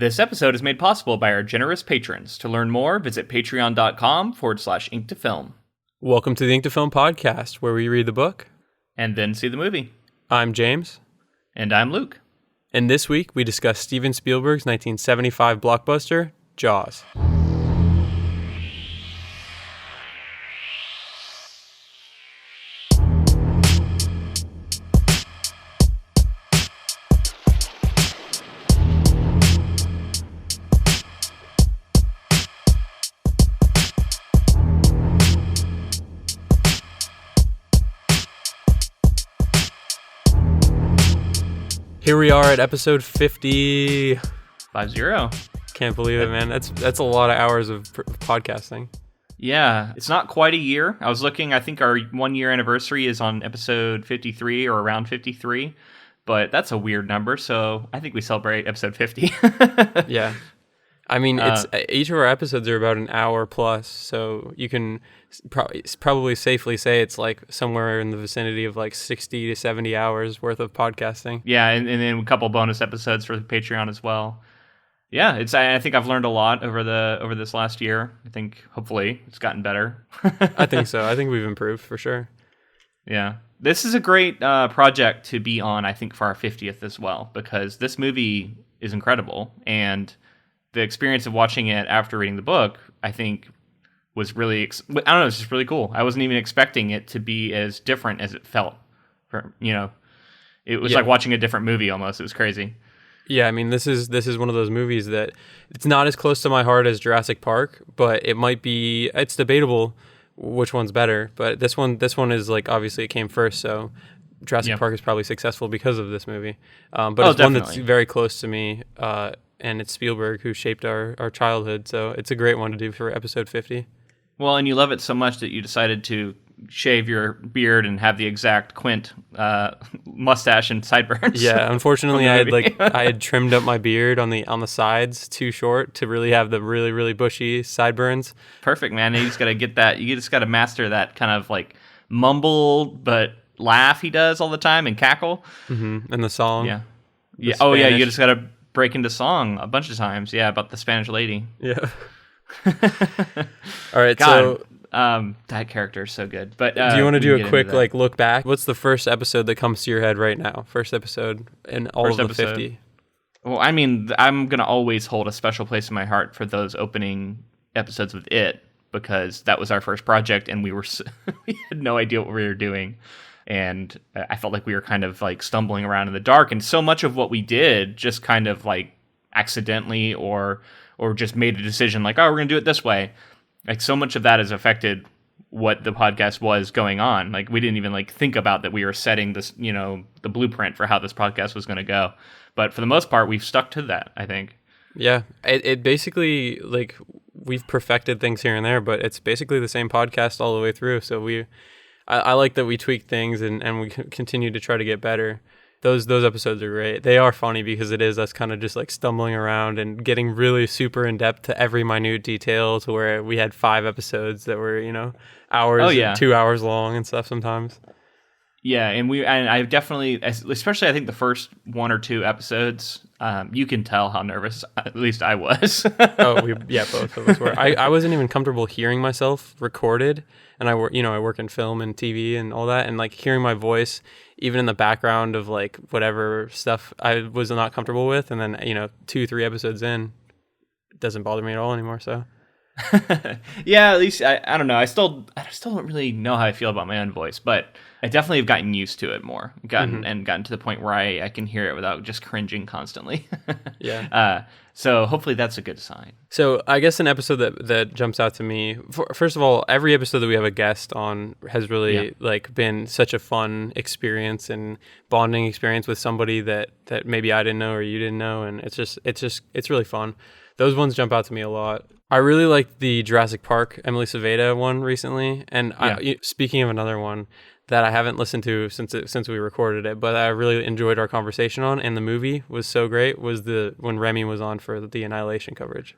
This episode is made possible by our generous patrons. To learn more, visit patreon.com/ink2film. Welcome to the Ink to Film podcast, where we read the book and then see the movie. I'm James. And I'm Luke. And this week, we discuss Stephen Spielberg's 1975 blockbuster, Jaws. Here we are at episode 50. 50. Can't believe it, man. That's a lot of hours of podcasting. Yeah, it's not quite a year. I was looking, I think our 1 year anniversary is on episode 53 or around 53, but that's a weird number, so I think we celebrate episode 50. Yeah. I mean, each of our episodes are about an hour plus, so you can probably safely say it's like somewhere in the vicinity of like 60 to 70 hours worth of podcasting. Yeah, and then a couple bonus episodes for the Patreon as well. Yeah, I think I've learned a lot over this last year. I think hopefully it's gotten better. I think so. I think we've improved for sure. Yeah. This is a great project to be on, I think, for our 50th as well, because this movie is incredible, and the experience of watching it after reading the book, I think, was really, it's just really cool. I wasn't even expecting it to be as different as it felt. It was like watching a different movie almost. It was crazy. Yeah, I mean, this is one of those movies that it's not as close to my heart as Jurassic Park, but it's debatable which one's better. But this one is like, obviously it came first, so Jurassic Park is probably successful because of this movie. But it's definitely one that's very close to me. And it's Spielberg who shaped our childhood, so it's a great one to do for episode 50. Well, and you love it so much that you decided to shave your beard and have the exact Quint mustache and sideburns. Yeah, unfortunately, I had trimmed up my beard on the sides too short to really have the really, really bushy sideburns. Perfect, man. You just got to get that. You just got to master that kind of like mumble but laugh he does all the time and cackle. Mm-hmm. And the song. Yeah. Oh, yeah. You just got to break into song a bunch of times, about the Spanish lady. Yeah. All right, God, so that character is so good. But do you want to do a quick look back? What's the first episode that comes to your head right now? First episode in all of the 50. Well, I mean, I'm gonna always hold a special place in my heart for those opening episodes with it, because that was our first project, and we had no idea what we were doing. And I felt like we were kind of like stumbling around in the dark. And so much of what we did just kind of like accidentally or just made a decision like, oh, we're going to do it this way. Like so much of that has affected what the podcast was going on. Like we didn't even like think about that we were setting this, the blueprint for how this podcast was going to go. But for the most part, we've stuck to that, I think. Yeah, it basically like we've perfected things here and there, but it's basically the same podcast all the way through. So I like that we tweak things and we continue to try to get better. Those episodes are great. They are funny because it is us kind of just like stumbling around and getting really super in depth to every minute detail, to where we had 5 episodes that were, hours, 2 hours long and stuff sometimes. Yeah, and I definitely, especially I think the first 1 or 2 episodes, you can tell how nervous, at least I was. Both of us were. I wasn't even comfortable hearing myself recorded, and I work in film and TV and all that, and like hearing my voice even in the background of like whatever stuff I was not comfortable with, and then 2-3 episodes in, it doesn't bother me at all anymore. So. Yeah, at least I don't know. I still don't really know how I feel about my own voice, but I definitely have gotten used to it more. Gotten to the point where I can hear it without just cringing constantly. Yeah. So hopefully that's a good sign. So I guess an episode that jumps out to me, first of all, every episode that we have a guest on has really been such a fun experience and bonding experience with somebody that maybe I didn't know or you didn't know, and it's really fun. Those ones jump out to me a lot. I really liked the Jurassic Park Emily Saveda one recently, and speaking of another one that I haven't listened to since we recorded it, but I really enjoyed our conversation on, and the movie was so great, was when Remy was on for the Annihilation coverage.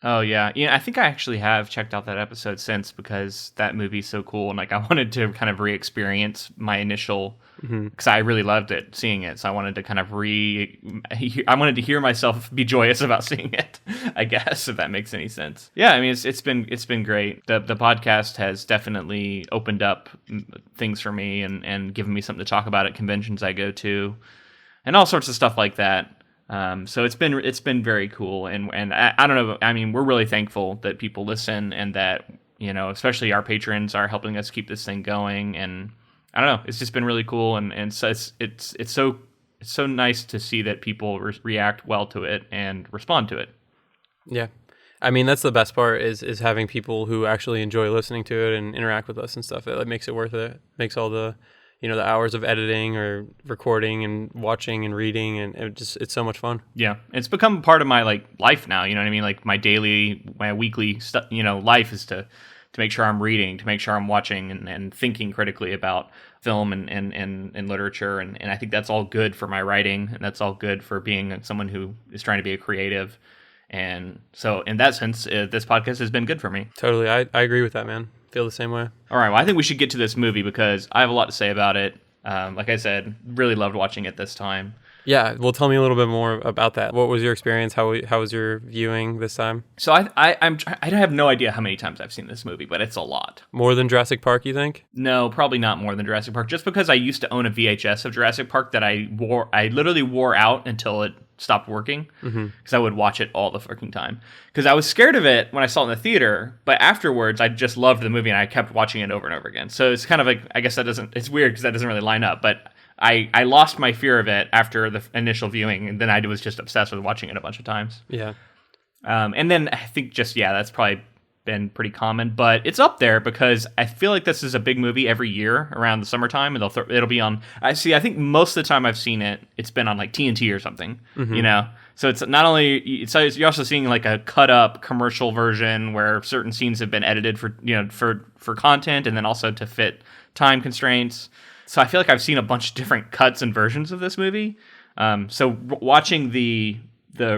Oh yeah, I think I actually have checked out that episode since because that movie's so cool, and like I wanted to kind of re-experience my initial, because I really loved it, seeing it. So I wanted to kind of I wanted to hear myself be joyous about seeing it. I guess, if that makes any sense. Yeah, I mean it's been great. The podcast has definitely opened up things for me and given me something to talk about at conventions I go to, and all sorts of stuff like that. So it's been very cool, and I don't know. I mean, we're really thankful that people listen, and that especially our patrons are helping us keep this thing going. And I don't know, it's just been really cool, and so it's so nice to see that people react well to it and respond to it. Yeah, I mean that's the best part is having people who actually enjoy listening to it and interact with us and stuff. It makes it worth it. Makes all the the hours of editing or recording and watching and reading, and it's so much fun. Yeah, it's become part of my life now. You know what I mean? Like my weekly stuff. Life is to make sure I'm reading, to make sure I'm watching and thinking critically about film and literature, and I think that's all good for my writing, and that's all good for being someone who is trying to be a creative. And so, in that sense, this podcast has been good for me. Totally, I agree with that, man. Feel the same way. All right, well, I think we should get to this movie because I have a lot to say about it. Like I said, really loved watching it this time. Yeah, well, tell me a little bit more about that. What was your experience? How was your viewing this time? So I have no idea how many times I've seen this movie, but it's a lot. More than Jurassic Park, you think? No, probably not more than Jurassic Park. Just because I used to own a VHS of Jurassic Park that I literally wore out until it stopped working, because I would watch it all the fucking time. Because I was scared of it when I saw it in the theater, but afterwards I just loved the movie and I kept watching it over and over again. So it's kind of like, I guess it's weird because that doesn't really line up, but I lost my fear of it after the initial viewing, and then I was just obsessed with watching it a bunch of times. Yeah. And then I think that's probably been pretty common, but it's up there because I feel like this is a big movie every year around the summertime, and it'll be on. I think most of the time I've seen it, it's been on like TNT or something, So it's not only you're also seeing like a cut up commercial version where certain scenes have been edited for content, and then also to fit time constraints. So I feel like I've seen a bunch of different cuts and versions of this movie. So watching the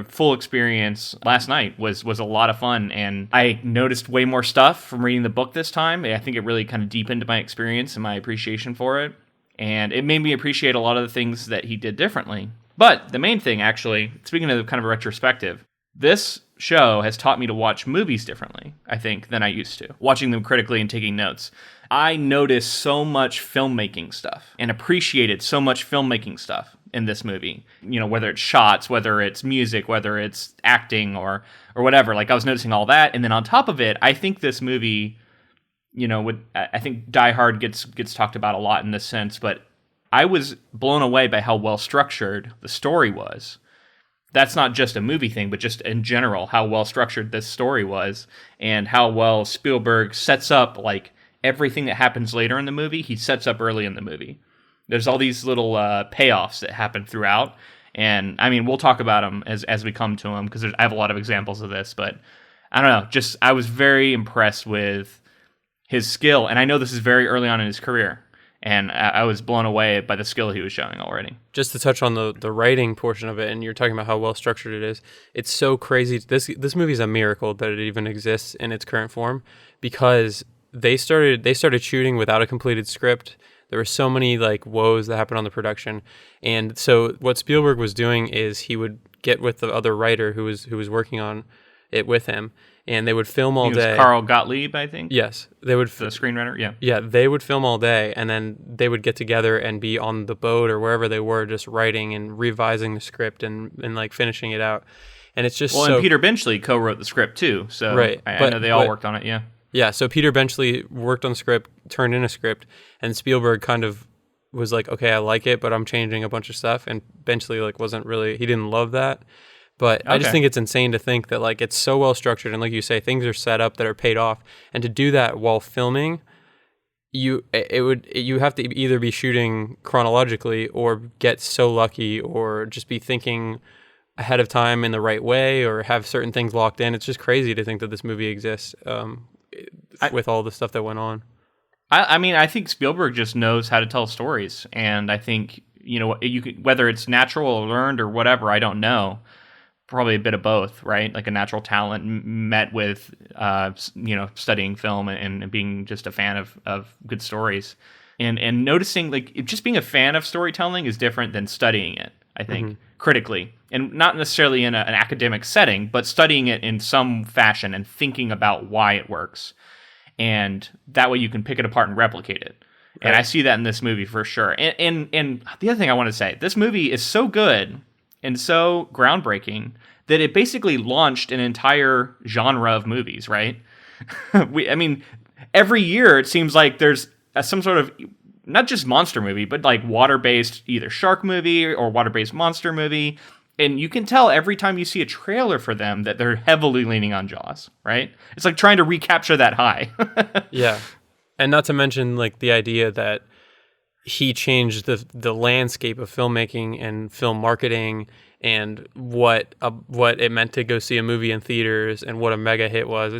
full experience last night was a lot of fun, and I noticed way more stuff from reading the book this time. I think it really kind of deepened my experience and my appreciation for it, and it made me appreciate a lot of the things that he did differently. But the main thing, actually, speaking of kind of a retrospective, this show has taught me to watch movies differently, I think, than I used to, watching them critically and taking notes. I noticed so much filmmaking stuff and appreciated so much filmmaking stuff in this movie. Whether it's shots, whether it's music, whether it's acting or whatever. Like I was noticing all that, and then on top of it, I think this movie, I think Die Hard gets talked about a lot in this sense, but I was blown away by how well structured the story was. That's not just a movie thing, but just in general, how well structured this story was, and how well Spielberg sets up like everything that happens later in the movie. He sets up early in the movie. There's all these little payoffs that happen throughout, and I mean we'll talk about them as we come to them because I have a lot of examples of this. But I don't know, just I was very impressed with his skill, and I know this is very early on in his career. And I was blown away by the skill he was showing already. Just to touch on the writing portion of it, and you're talking about how well structured it is, it's so crazy. This movie is a miracle that it even exists in its current form, because they started shooting without a completed script. There were so many like woes that happened on the production, and so what Spielberg was doing is he would get with the other writer who was working on it with him, and they would film all day. Carl Gottlieb, I think. Yes, they would. The screenwriter, yeah. Yeah, they would film all day, and then they would get together and be on the boat or wherever they were, just writing and revising the script and like finishing it out. And it's just and Peter Benchley co-wrote the script too, so right. I know they all worked on it. Yeah. Yeah, so Peter Benchley worked on the script, turned in a script, and Spielberg kind of was like, okay, I like it, but I'm changing a bunch of stuff. And Benchley he didn't love that. But okay. I just think it's insane to think that like it's so well structured, and like you say, things are set up that are paid off. And to do that while filming, you have to either be shooting chronologically or get so lucky or just be thinking ahead of time in the right way or have certain things locked in. It's just crazy to think that this movie exists. With all the stuff that went on. I mean, I think Spielberg just knows how to tell stories, and I think, whether it's natural or learned or whatever, I don't know, probably a bit of both, right? Like a natural talent met with, studying film and being just a fan of good stories. And noticing, like, just being a fan of storytelling is different than studying it, I think, critically. And not necessarily in an academic setting, but studying it in some fashion and thinking about why it works. And that way you can pick it apart and replicate it. Right. And I see that in this movie for sure. And the other thing I want to say, this movie is so good and so groundbreaking that it basically launched an entire genre of movies, right? Every year it seems like there's some sort of, not just monster movie, but like water-based either shark movie or water-based monster movie. And you can tell every time you see a trailer for them that they're heavily leaning on Jaws, right? It's like trying to recapture that high. Yeah. And not to mention like the idea that he changed the landscape of filmmaking and film marketing and what it meant to go see a movie in theaters and what a mega hit was.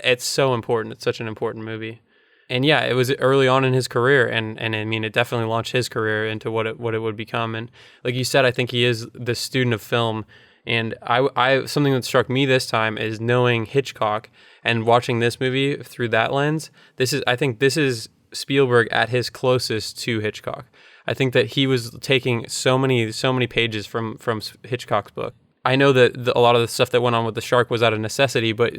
It's so important. It's such an important movie. And yeah, it was early on in his career, and I mean, it definitely launched his career into what it would become. And like you said, I think he is the student of film. And I something that struck me this time is knowing Hitchcock and watching this movie through that lens. I think this is Spielberg at his closest to Hitchcock. I think that he was taking so many pages from Hitchcock's book. I know that a lot of the stuff that went on with the shark was out of necessity, but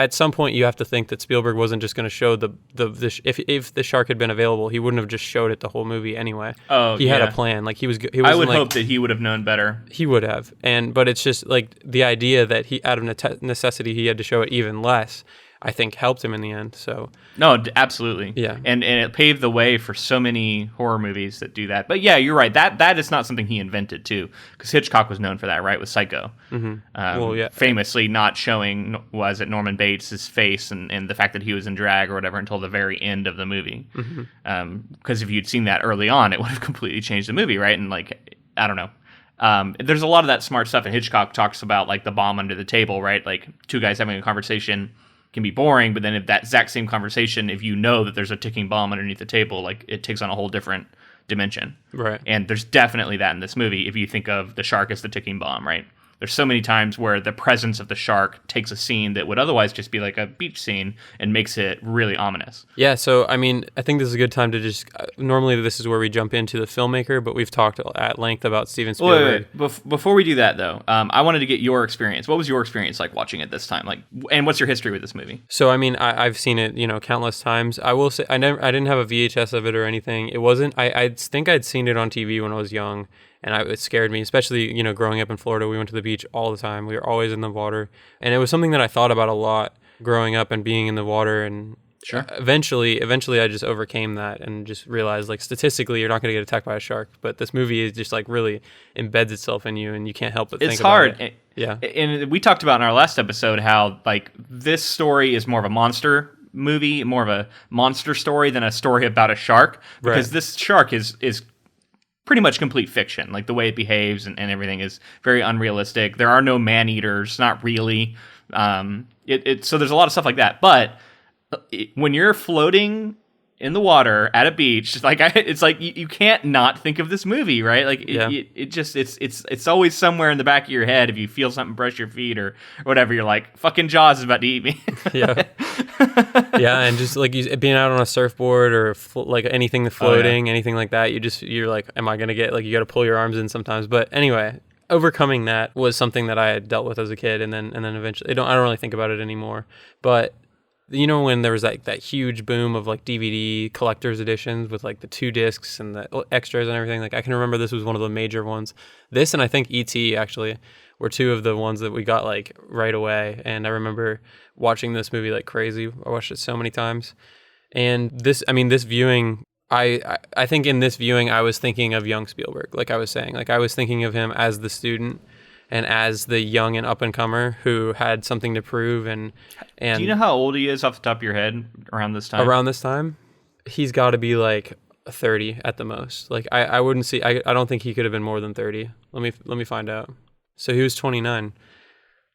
at some point you have to think that Spielberg wasn't just going to show if the shark had been available, he wouldn't have just showed it the whole movie anyway. Oh, he had a plan. Like he was. I would hope that he would have known better. He would have, but it's just like the idea that he out of necessity he had to show it even less. I think helped him in the end. So no, absolutely. Yeah. And it paved the way for so many horror movies that do that. But yeah, you're right. That is not something he invented too, because Hitchcock was known for that, right? With Psycho. Mm-hmm. Famously not showing, was it Norman Bates' face and the fact that he was in drag or whatever until the very end of the movie. Because if you'd seen that early on, it would have completely changed the movie, right? And like, I don't know. There's a lot of that smart stuff, and Hitchcock talks about like the bomb under the table, right? Like two guys having a conversation can be boring, but then if that exact same conversation, if you know that there's a ticking bomb underneath the table, like it takes on a whole different dimension. Right. And there's definitely that in this movie if you think of the shark as the ticking bomb, right? There's so many times where the presence of the shark takes a scene that would otherwise just be like a beach scene and makes it really ominous. Yeah, so I mean, I think this is a good time to just normally this is where we jump into the filmmaker, but we've talked at length about Stephen Spielberg. Wait. Before we do that though, I wanted to get your experience. What was your experience like watching it this time? Like, and what's your history with this movie? So I mean, I've seen it, countless times. I will say I didn't have a VHS of it or anything. It wasn't. I think I'd seen it on TV when I was young. And it scared me, especially, growing up in Florida. We went to the beach all the time. We were always in the water. And it was something that I thought about a lot growing up and being in the water. And sure. Eventually, I just overcame that and just realized, like, statistically, you're not going to get attacked by a shark. But this movie is just, like, really embeds itself in you, and you can't help but think about it. It's hard. Yeah. And we talked about in our last episode how, like, this story is more of a monster movie, more of a monster story than a story about a shark. Because this shark is pretty much complete fiction. Like the way it behaves and everything is very unrealistic. There are no man-eaters, not really. So there's a lot of stuff like that. But when you're floating in the water at a beach, it's like you can't not think of this movie, right? Like it's always somewhere in the back of your head. If you feel something brush your feet or whatever, you're like, fucking Jaws is about to eat me. Yeah. Yeah, and just like being out on a surfboard or like anything floating, anything like that, you're like, am I gonna get, like, you got to pull your arms in sometimes. But anyway, overcoming that was something that I had dealt with as a kid, and then eventually I don't really think about it anymore. But when there was that huge boom of like DVD collector's editions with like the 2 discs and the extras and everything, like I can remember this was one of the major ones. This and I think E.T. actually were 2 of the ones that we got like right away. And I remember watching this movie like crazy. I watched it so many times. And this viewing, I think in this viewing I was thinking of young Spielberg, like I was saying. Like I was thinking of him as the student and as the young and up-and-comer who had something to prove. And do you know how old he is off the top of your head around this time? Around this time? He's got to be like 30 at the most. Like I wouldn't see, I don't think he could have been more than 30. Let me find out. So he was 29.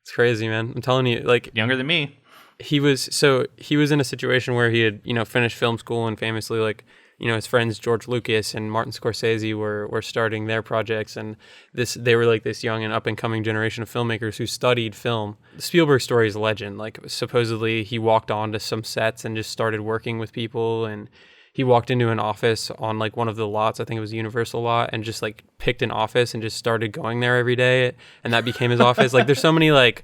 It's crazy, man. I'm telling you, like, younger than me. He was in a situation where he had, finished film school and famously, like, his friends George Lucas and Martin Scorsese were starting their projects, and they were like this young and up and coming generation of filmmakers who studied film. The Spielberg story is a legend. Like, supposedly he walked onto some sets and just started working with people, and he walked into an office on like one of the lots, I think it was a Universal lot, and just like picked an office and just started going there every day, and that became his office. Like, there's so many like,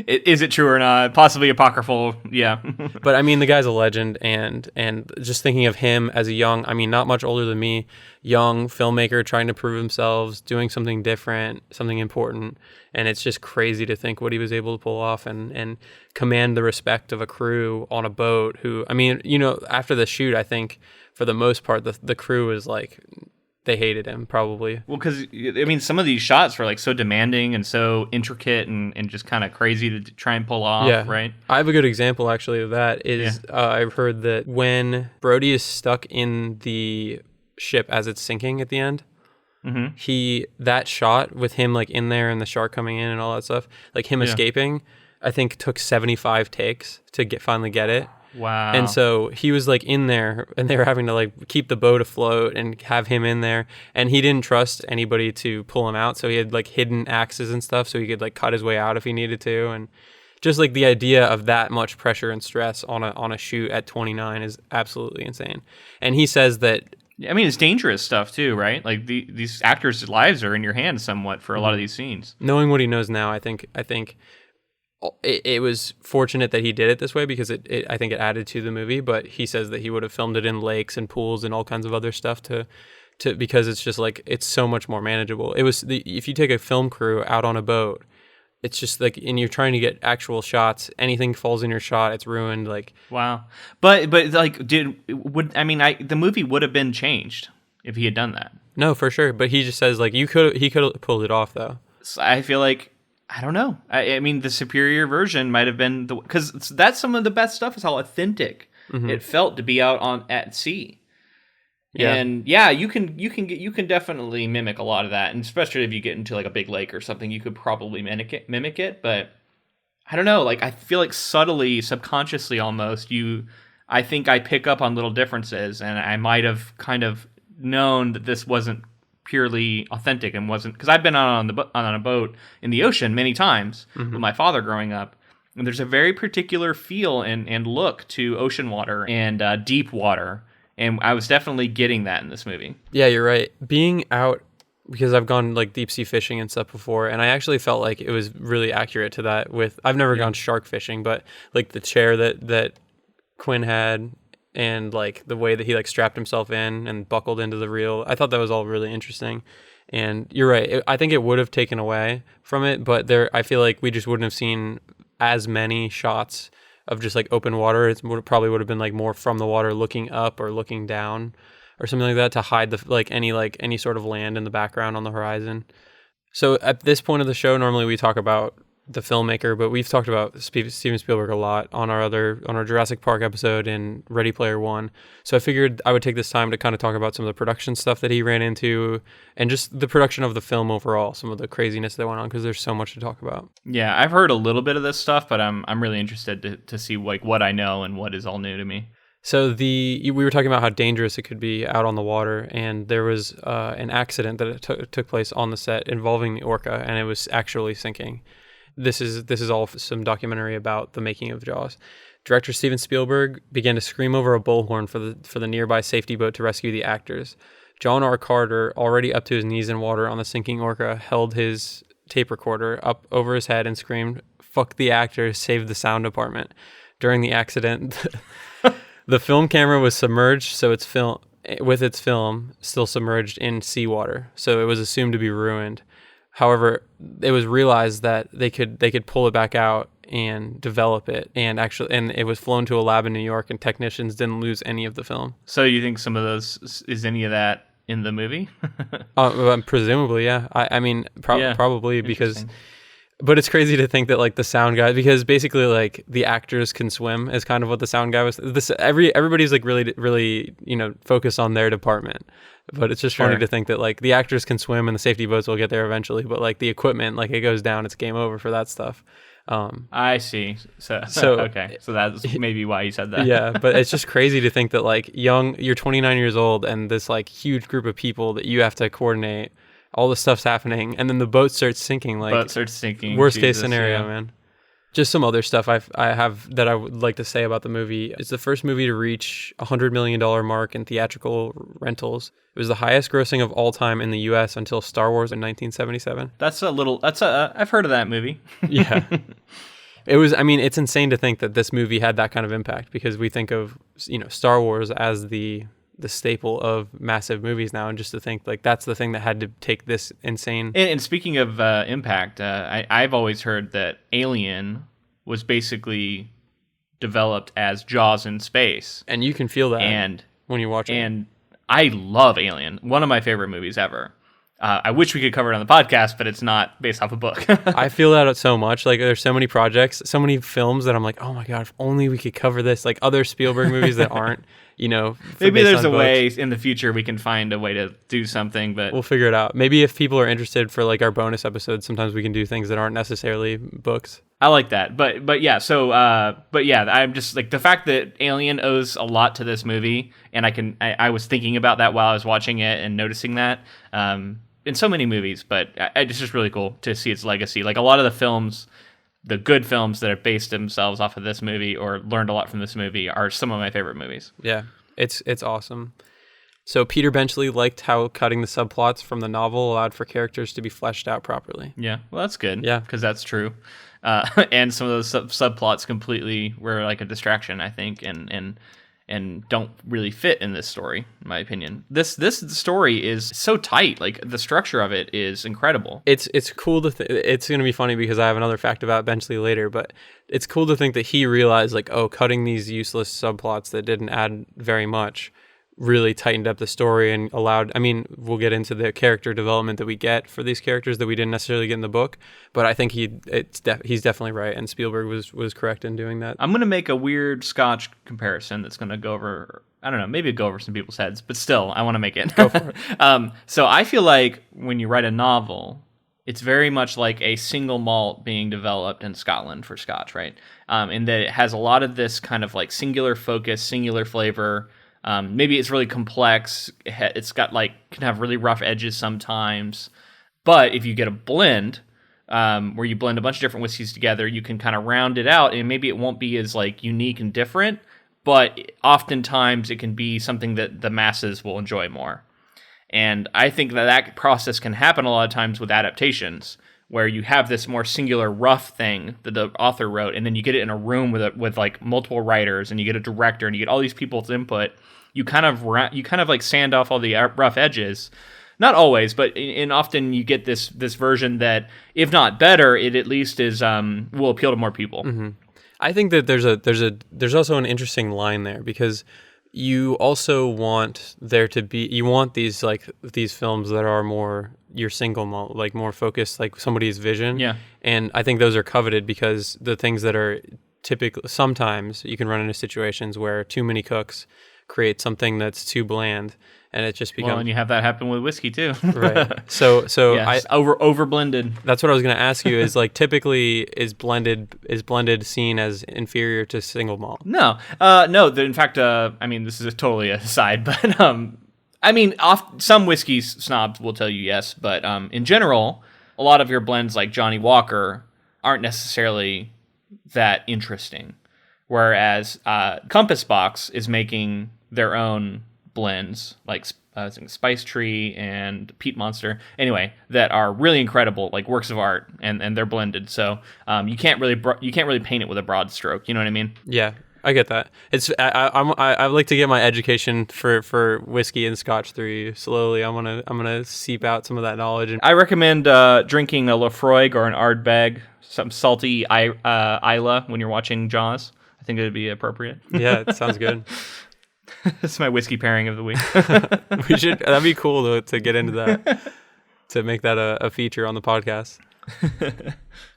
is it true or not? Possibly apocryphal, yeah. But I mean, the guy's a legend, and just thinking of him as a young, I mean, not much older than me, young filmmaker trying to prove themselves, doing something different, something important, and it's just crazy to think what he was able to pull off and command the respect of a crew on a boat who, I mean, after the shoot, I think for the most part, the crew was like, they hated him, probably. Well, because, I mean, some of these shots were like so demanding and so intricate and just kind of crazy to try and pull off, right? I have a good example, actually, of that. I've heard that when Brody is stuck in the ship as it's sinking at the end, that shot with him like in there and the shark coming in and all that stuff, like him escaping, I think took 75 takes to finally get it. Wow. And so he was like in there, and they were having to like keep the boat afloat and have him in there, and he didn't trust anybody to pull him out, so he had like hidden axes and stuff so he could like cut his way out if he needed to. And just like the idea of that much pressure and stress on a shoot at 29 is absolutely insane. And he says that, I mean, it's dangerous stuff too, right? Like these actors' lives are in your hands somewhat for a lot of these scenes. Knowing what he knows now, I think it was fortunate that he did it this way, because I think it added to the movie. But he says that he would have filmed it in lakes and pools and all kinds of other stuff to because it's just like, it's so much more manageable. If you take a film crew out on a boat, it's just like, and you're trying to get actual shots, anything falls in your shot, it's ruined. Like, wow. But like, the movie would have been changed if he had done that. No, for sure. But he just says like, he could have pulled it off though. So I feel like, I don't know. I mean, the superior version might have been because that's some of the best stuff, is how authentic it felt to be out at sea. Yeah. And yeah, you can definitely mimic a lot of that, and especially if you get into like a big lake or something, you could probably mimic it. But I don't know. Like, I feel like subtly, subconsciously, almost I think I pick up on little differences, and I might have kind of known that this wasn't purely authentic and wasn't, because I've been on a boat in the ocean many times with my father growing up, and there's a very particular feel and look to ocean water and deep water, and I was definitely getting that in this movie. Yeah, you're right. Being out, because I've gone like deep sea fishing and stuff before, and I actually felt like it was really accurate to that. I've never gone shark fishing, but like the chair that Quint had, and like the way that he like strapped himself in and buckled into the reel, I thought that was all really interesting. And you're right, I think it would have taken away from it, but I feel like we just wouldn't have seen as many shots of just like open water. It probably would have been like more from the water, looking up or looking down or something like that, to hide any sort of land in the background on the horizon. So at this point of the show, normally we talk about the filmmaker, but we've talked about Steven Spielberg a lot on our Jurassic Park episode and Ready Player One. So I figured I would take this time to kind of talk about some of the production stuff that he ran into, and just the production of the film overall, some of the craziness that went on, because there's so much to talk about. Yeah, I've heard a little bit of this stuff, but I'm really interested to see like what I know and what is all new to me. So we were talking about how dangerous it could be out on the water, and there was an accident that took place on the set involving the Orca, and it was actually sinking. This is all some documentary about the making of Jaws. Director Steven Spielberg began to scream over a bullhorn for the nearby safety boat to rescue the actors. John R. Carter, already up to his knees in water on the sinking Orca, held his tape recorder up over his head and screamed, "Fuck the actors, save the sound department." During the accident, the film camera was submerged, so its film still submerged in seawater, so it was assumed to be ruined. However, it was realized that they could pull it back out and develop it, and it was flown to a lab in New York, and technicians didn't lose any of the film. So you think some of those, is any of that in the movie? Presumably, yeah. I mean, probably, because But it's crazy to think that like the sound guy, because basically like the actors can swim is kind of what the sound guy was. Everybody's like really focused on their department. But it's just funny to think that like the actors can swim and the safety boats will get there eventually. But like the equipment, like it goes down, it's game over for that stuff. I see. So okay, so that's maybe why you said that. Yeah, but it's just crazy to think that like you're 29 years old and this like huge group of people that you have to coordinate. All the stuff's happening, and then the boat starts sinking. Like boat starts sinking. Worst case scenario, man. Just some other stuff I have that I would like to say about the movie. It's the first movie to reach $100 million mark in theatrical rentals. It was the highest grossing of all time in the U.S. until Star Wars in 1977. I've heard of that movie. Yeah. It was, I mean, it's insane to think that this movie had that kind of impact, because we think of, Star Wars as the staple of massive movies now, and just to think like that's the thing that had to take this insane. And speaking of impact, I've always heard that Alien was basically developed as Jaws in space, and you can feel that when you watch it. And I love Alien, one of my favorite movies ever. I wish we could cover it on the podcast, but it's not based off a book. I feel that so much. Like there's so many projects, so many films that I'm like, oh my God, if only we could cover this. Like other Spielberg movies that aren't, maybe there's a way in the future we can find a way to do something, but we'll figure it out. Maybe if people are interested for like our bonus episodes, sometimes we can do things that aren't necessarily books. I like that. But yeah, so I'm just like the fact that Alien owes a lot to this movie, and I was thinking about that while I was watching it and noticing that. In so many movies, but it's just really cool to see its legacy. Like a lot of the films, the good films that have based themselves off of this movie or learned a lot from this movie are some of my favorite movies. Yeah, it's awesome. So Peter Benchley liked how cutting the subplots from the novel allowed for characters to be fleshed out properly. Yeah, well, that's good. Yeah, because that's true. And some of those subplots completely were like a distraction, I think, and don't really fit in this story, in my opinion. This story is so tight. Like the structure of it is incredible. It's cool to it's going to be funny because I have another fact about Benchley later, but it's cool to think that he realized like, oh, cutting these useless subplots that didn't add very much really tightened up the story and allowed, I mean, we'll get into the character development that we get for these characters that we didn't necessarily get in the book, but I think he's definitely right, and Spielberg was correct in doing that. I'm going to make a weird Scotch comparison that's going to go over, I don't know, maybe go over some people's heads, but still, I want to make it. Go for it. So I feel like when you write a novel, it's very much like a single malt being developed in Scotland for Scotch, right? In that it has a lot of this kind of like singular focus, singular flavor. Maybe it's really complex. It's got can have really rough edges sometimes. But if you get a blend, where you blend a bunch of different whiskeys together, you can kind of round it out, and maybe it won't be as unique and different, but oftentimes it can be something that the masses will enjoy more. And I think that process can happen a lot of times with adaptations, where you have this more singular rough thing that the author wrote, and then you get it in a room with multiple writers, and you get a director, and you get all these people's input. You kind of sand off all the rough edges. Not always, but often you get this version that, if not better, it at least is will appeal to more people. Mm-hmm. I think that there's also an interesting line there, because you also want there to be, you want these films that are more your single malt, more focused, like somebody's vision. Yeah. And I think those are coveted, because the things that are typically, sometimes you can run into situations where too many cooks create something that's too bland, and it just becomes. Well, and you have that happen with whiskey too. Right. So yeah, over blended. That's what I was going to ask you. Is typically is blended seen as inferior to single malt? No. In fact, I mean, this is totally a side, but I mean, some whiskey snobs will tell you yes, but in general, a lot of your blends like Johnny Walker aren't necessarily that interesting. Whereas Compass Box is making their own blends, like Spice Tree and Peat Monster, anyway, that are really incredible, like works of art, and they're blended. So you can't really paint it with a broad stroke. You know what I mean? Yeah, I get that. I like to get my education for whiskey and Scotch through you slowly. I'm gonna seep out some of that knowledge. And I recommend drinking a Lafroig or an Ardbeg, some salty Isla when you're watching Jaws. I think it would be appropriate. Yeah, it sounds good. It's my whiskey pairing of the week. That'd be cool to get into that, to make that a feature on the podcast.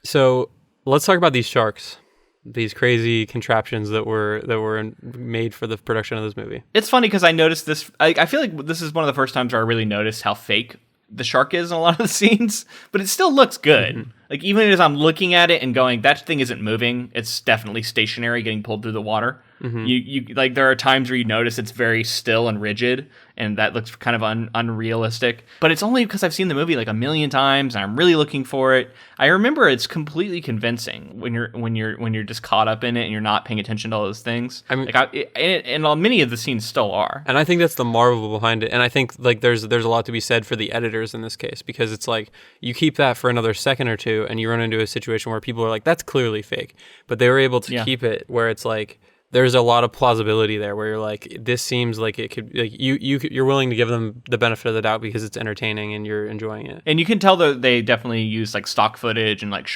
So let's talk about these sharks, these crazy contraptions that were made for the production of this movie. It's funny because I noticed this. I feel like this is one of the first times where I really noticed how fake the shark is in a lot of the scenes, but it still looks good. Mm-hmm. Like, even as I'm looking at it and going, that thing isn't moving, it's definitely stationary, getting pulled through the water. Mm-hmm. You like, there are times where you notice it's very still and rigid, and that looks kind of unrealistic. But it's only because I've seen the movie like a million times and I'm really looking for it. I remember it's completely convincing when you're just caught up in it and you're not paying attention to all those things. I mean, and many of the scenes still are. And I think that's the marvel behind it. And I think like there's a lot to be said for the editors in this case, because it's like you keep that for another second or two and you run into a situation where people are like, that's clearly fake. But they were able to keep it where it's like, there's a lot of plausibility there where you're like, this seems like it could, like you're willing to give them the benefit of the doubt because it's entertaining and you're enjoying it. And you can tell that they definitely use like stock footage and like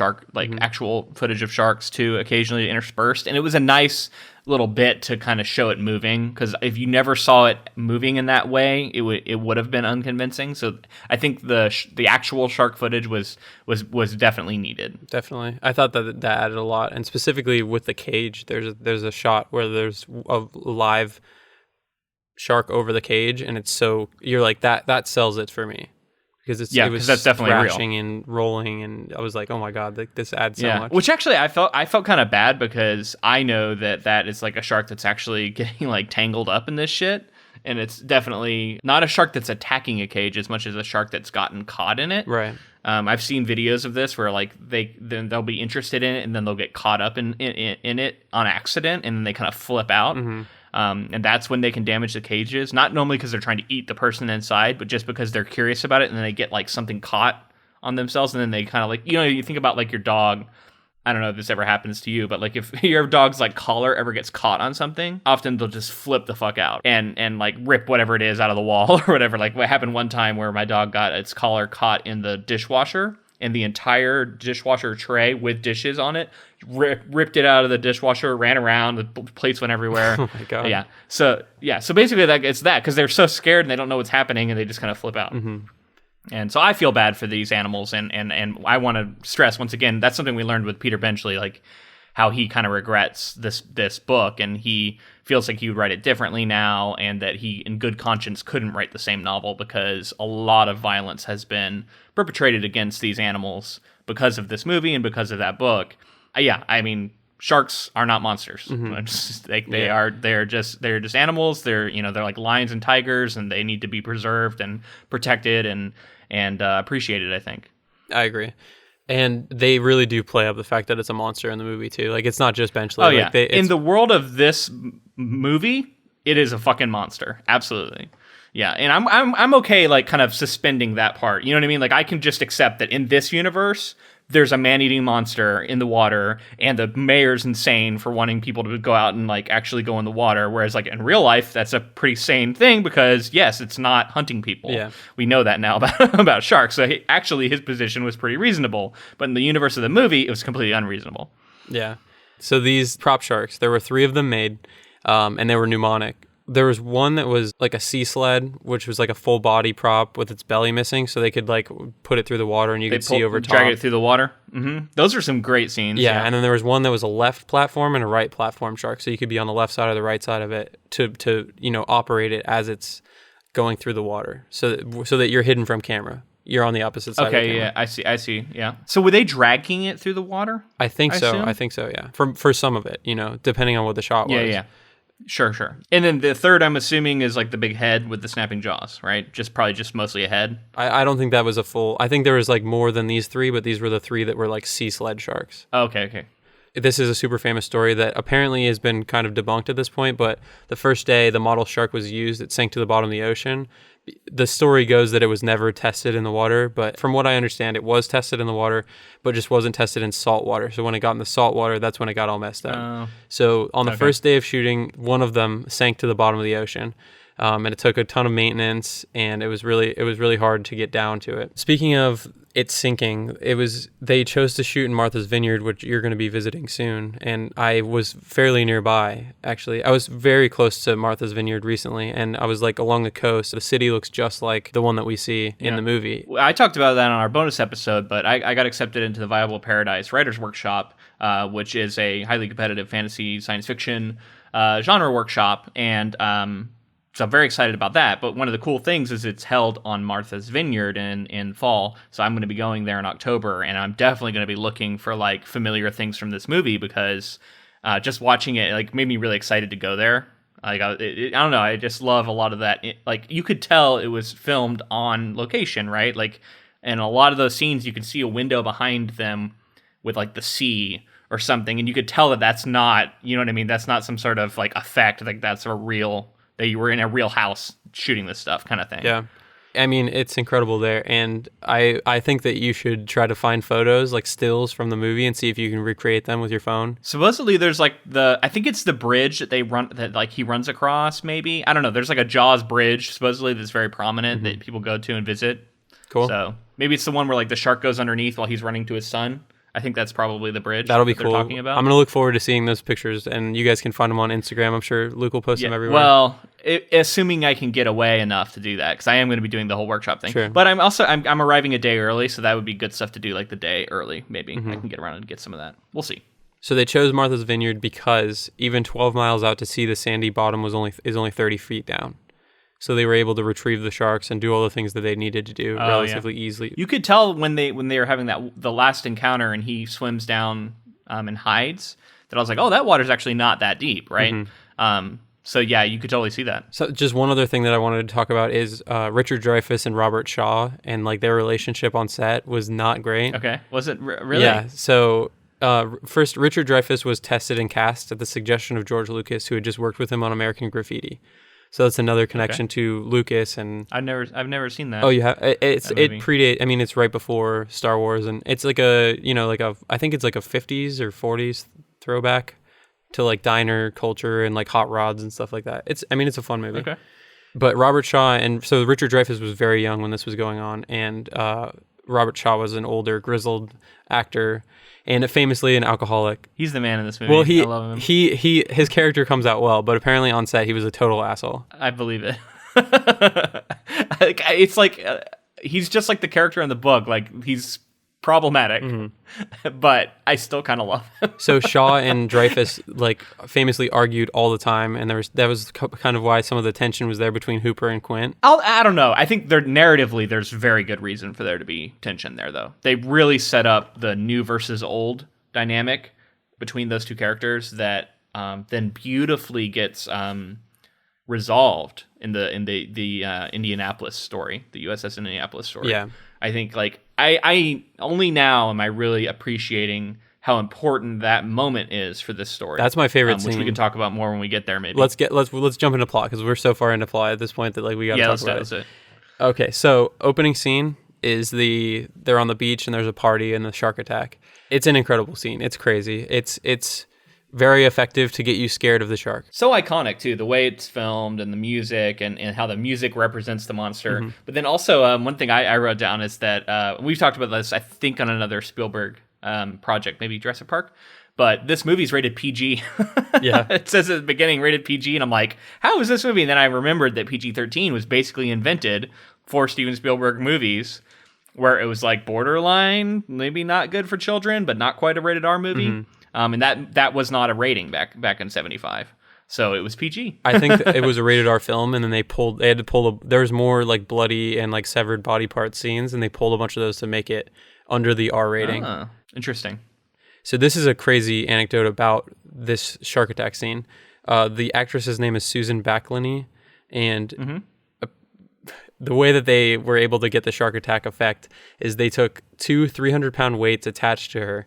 actual footage of sharks too, occasionally interspersed. And it was a nice little bit to kind of show it moving, because if you never saw it moving in that way, it would have been unconvincing. So I think the actual shark footage was definitely needed. Definitely, I thought that added a lot, and specifically with the cage, there's a shot where there's a live shark over the cage, and it's so you're like that sells it for me. Because it was that's definitely thrashing real. And rolling, and I was like, "Oh my god, this adds so much." Which actually, I felt kind of bad, because I know that is like a shark that's actually getting like tangled up in this shit, and it's definitely not a shark that's attacking a cage as much as a shark that's gotten caught in it. Right. I've seen videos of this where like they'll be interested in it, and then they'll get caught up in it on accident, and then they kind of flip out. Mm-hmm. And that's when they can damage the cages, not normally because they're trying to eat the person inside, but just because they're curious about it, and then they get like something caught on themselves, and then they kind of like, you think about like your dog. I don't know if this ever happens to you, but like if your dog's like collar ever gets caught on something, often they'll just flip the fuck out and like rip whatever it is out of the wall or whatever. Like what happened one time where my dog got its collar caught in the dishwasher, and the entire dishwasher tray with dishes on it ripped it out of the dishwasher, ran around, the plates went everywhere. Oh my god. Yeah. So basically it's that, because they're so scared and they don't know what's happening, and they just kind of flip out. Mm-hmm. And so I feel bad for these animals, and I want to stress once again, that's something we learned with Peter Benchley, like how he kind of regrets this book, and he feels like he would write it differently now, and that he in good conscience couldn't write the same novel because a lot of violence has been perpetrated against these animals because of this movie and because of that book. I mean, sharks are not monsters. Mm-hmm. They're just animals. They're like lions and tigers, and they need to be preserved and protected and appreciated, I think. I agree. And they really do play up the fact that it's a monster in the movie too. Like, it's not just Benchley. Oh yeah. In the world of this movie, it is a fucking monster. Absolutely. Yeah, and I'm okay like kind of suspending that part. You know what I mean? Like, I can just accept that in this universe there's a man-eating monster in the water, and the mayor's insane for wanting people to go out and like actually go in the water, whereas like in real life that's a pretty sane thing, because yes, it's not hunting people. Yeah. We know that now about sharks. So his position was pretty reasonable, but in the universe of the movie it was completely unreasonable. Yeah. So these prop sharks, there were 3 of them made, and they were mnemonic. There was one that was like a sea sled, which was like a full body prop with its belly missing, so they could like put it through the water and you could see over top. Drag it through the water. Mm-hmm. Those are some great scenes. Yeah, and then there was one that was a left platform and a right platform shark, so you could be on the left side or the right side of it to operate it as it's going through the water, so that you're hidden from camera. You're on the opposite side of the camera. Okay, yeah, I see, yeah. So were they dragging it through the water? I think so, yeah. For some of it, depending on what the shot was. Yeah. Sure. And then the third, I'm assuming, is like the big head with the snapping jaws, right? Probably just mostly a head. I don't think that was a full... I think there was like more than these 3, but these were the 3 that were like sea sled sharks. Okay. This is a super famous story that apparently has been kind of debunked at this point, but the first day the model shark was used, it sank to the bottom of the ocean. The story goes that it was never tested in the water, but from what I understand, it was tested in the water, but just wasn't tested in salt water. So when it got in the salt water, that's when it got all messed up. So on the first day of shooting, one of them sank to the bottom of the ocean. And it took a ton of maintenance, and it was really hard to get down to it. Speaking of it sinking, they chose to shoot in Martha's Vineyard, which you're going to be visiting soon, and I was fairly nearby. Actually, I was very close to Martha's Vineyard recently, and I was like along the coast. The city looks just like the one that we see in the movie. I talked about that on our bonus episode, but I got accepted into the Viable Paradise Writers Workshop, which is a highly competitive fantasy science fiction genre workshop, and so I'm very excited about that. But one of the cool things is it's held on Martha's Vineyard in fall, so I'm going to be going there in October, and I'm definitely going to be looking for like familiar things from this movie, because just watching it like made me really excited to go there. Like I don't know, I just love a lot of that. Like you could tell it was filmed on location, right? Like, and a lot of those scenes you could see a window behind them with like the sea or something, and you could tell that that's not, you know what I mean? That's not some sort of like effect. Like that's a real, that you were in a real house shooting this stuff kind of thing. Yeah. I mean, it's incredible there, and I think that you should try to find photos, like stills from the movie, and see if you can recreate them with your phone. Supposedly there's like I think it's the bridge that he runs across, maybe. I don't know. There's like a Jaws bridge, supposedly, that's very prominent that people go to and visit. Cool. So maybe it's the one where like the shark goes underneath while he's running to his son. I think that's probably the bridge. That'll be that cool. They're talking about. I'm going to look forward to seeing those pictures, and you guys can find them on Instagram. I'm sure Luke will post them everywhere. Well, assuming I can get away enough to do that, because I am going to be doing the whole workshop thing. Sure. But I'm arriving a day early, so that would be good stuff to do like the day early. Maybe I can get around and get some of that. We'll see. So they chose Martha's Vineyard because even 12 miles out to sea, the sandy bottom is only 30 feet down. So they were able to retrieve the sharks and do all the things that they needed to do relatively easily. You could tell when they were having the last encounter and he swims down and hides, that I was like, oh, that water's actually not that deep, right? So yeah, you could totally see that. So just one other thing that I wanted to talk about is Richard Dreyfuss and Robert Shaw, and like their relationship on set was not great. Okay, was it really? Yeah. So first, Richard Dreyfuss was tested and cast at the suggestion of George Lucas, who had just worked with him on American Graffiti. So that's another connection to Lucas, and I've never seen that. Oh, you have? It predate. I mean, it's right before Star Wars, and it's like I think it's like a 50s or 40s throwback to like diner culture and like hot rods and stuff like that. It's a fun movie. Okay. But Robert Shaw, and so Richard Dreyfuss was very young when this was going on, and Robert Shaw was an older, grizzled actor, and famously an alcoholic. He's the man in this movie. Well, I love him. His character comes out well, but apparently on set he was a total asshole. I believe it. It's like he's just like the character in the book. Like he's problematic, but I still kind of love him. So Shaw and Dreyfuss like famously argued all the time, and that was kind of why some of the tension was there between Hooper and Quint. I don't know. I think narratively there's very good reason for there to be tension there, though. They really set up the new versus old dynamic between those two characters that then beautifully gets resolved in the Indianapolis story, the U.S.S. Indianapolis story. Yeah. I think like I only now am I really appreciating how important that moment is for this story. That's my favorite scene, which we can talk about more when we get there. Maybe let's jump into plot, because we're so far into plot at this point that like we got to talk about it. Okay, so opening scene is they're on the beach and there's a party and the shark attack. It's an incredible scene. It's crazy. It's very effective to get you scared of the shark. So iconic, too, the way it's filmed and the music and how the music represents the monster. But then also one thing I wrote down is that we've talked about this, I think, on another Spielberg project, maybe Jurassic Park. But this movie's rated PG. Yeah. It says at the beginning, rated PG. And I'm like, how is this movie? And then I remembered that PG-13 was basically invented for Steven Spielberg movies, where it was like borderline, maybe not good for children, but not quite a rated R movie. And that was not a rating back in 75. So it was PG. I think it was a rated R film, and then they had to pull there's more like bloody and like severed body part scenes, and they pulled a bunch of those to make it under the R rating. Interesting. So this is a crazy anecdote about this shark attack scene. The actress's name is Susan Backlany, and the way that they were able to get the shark attack effect is they took two 300-pound weights attached to her,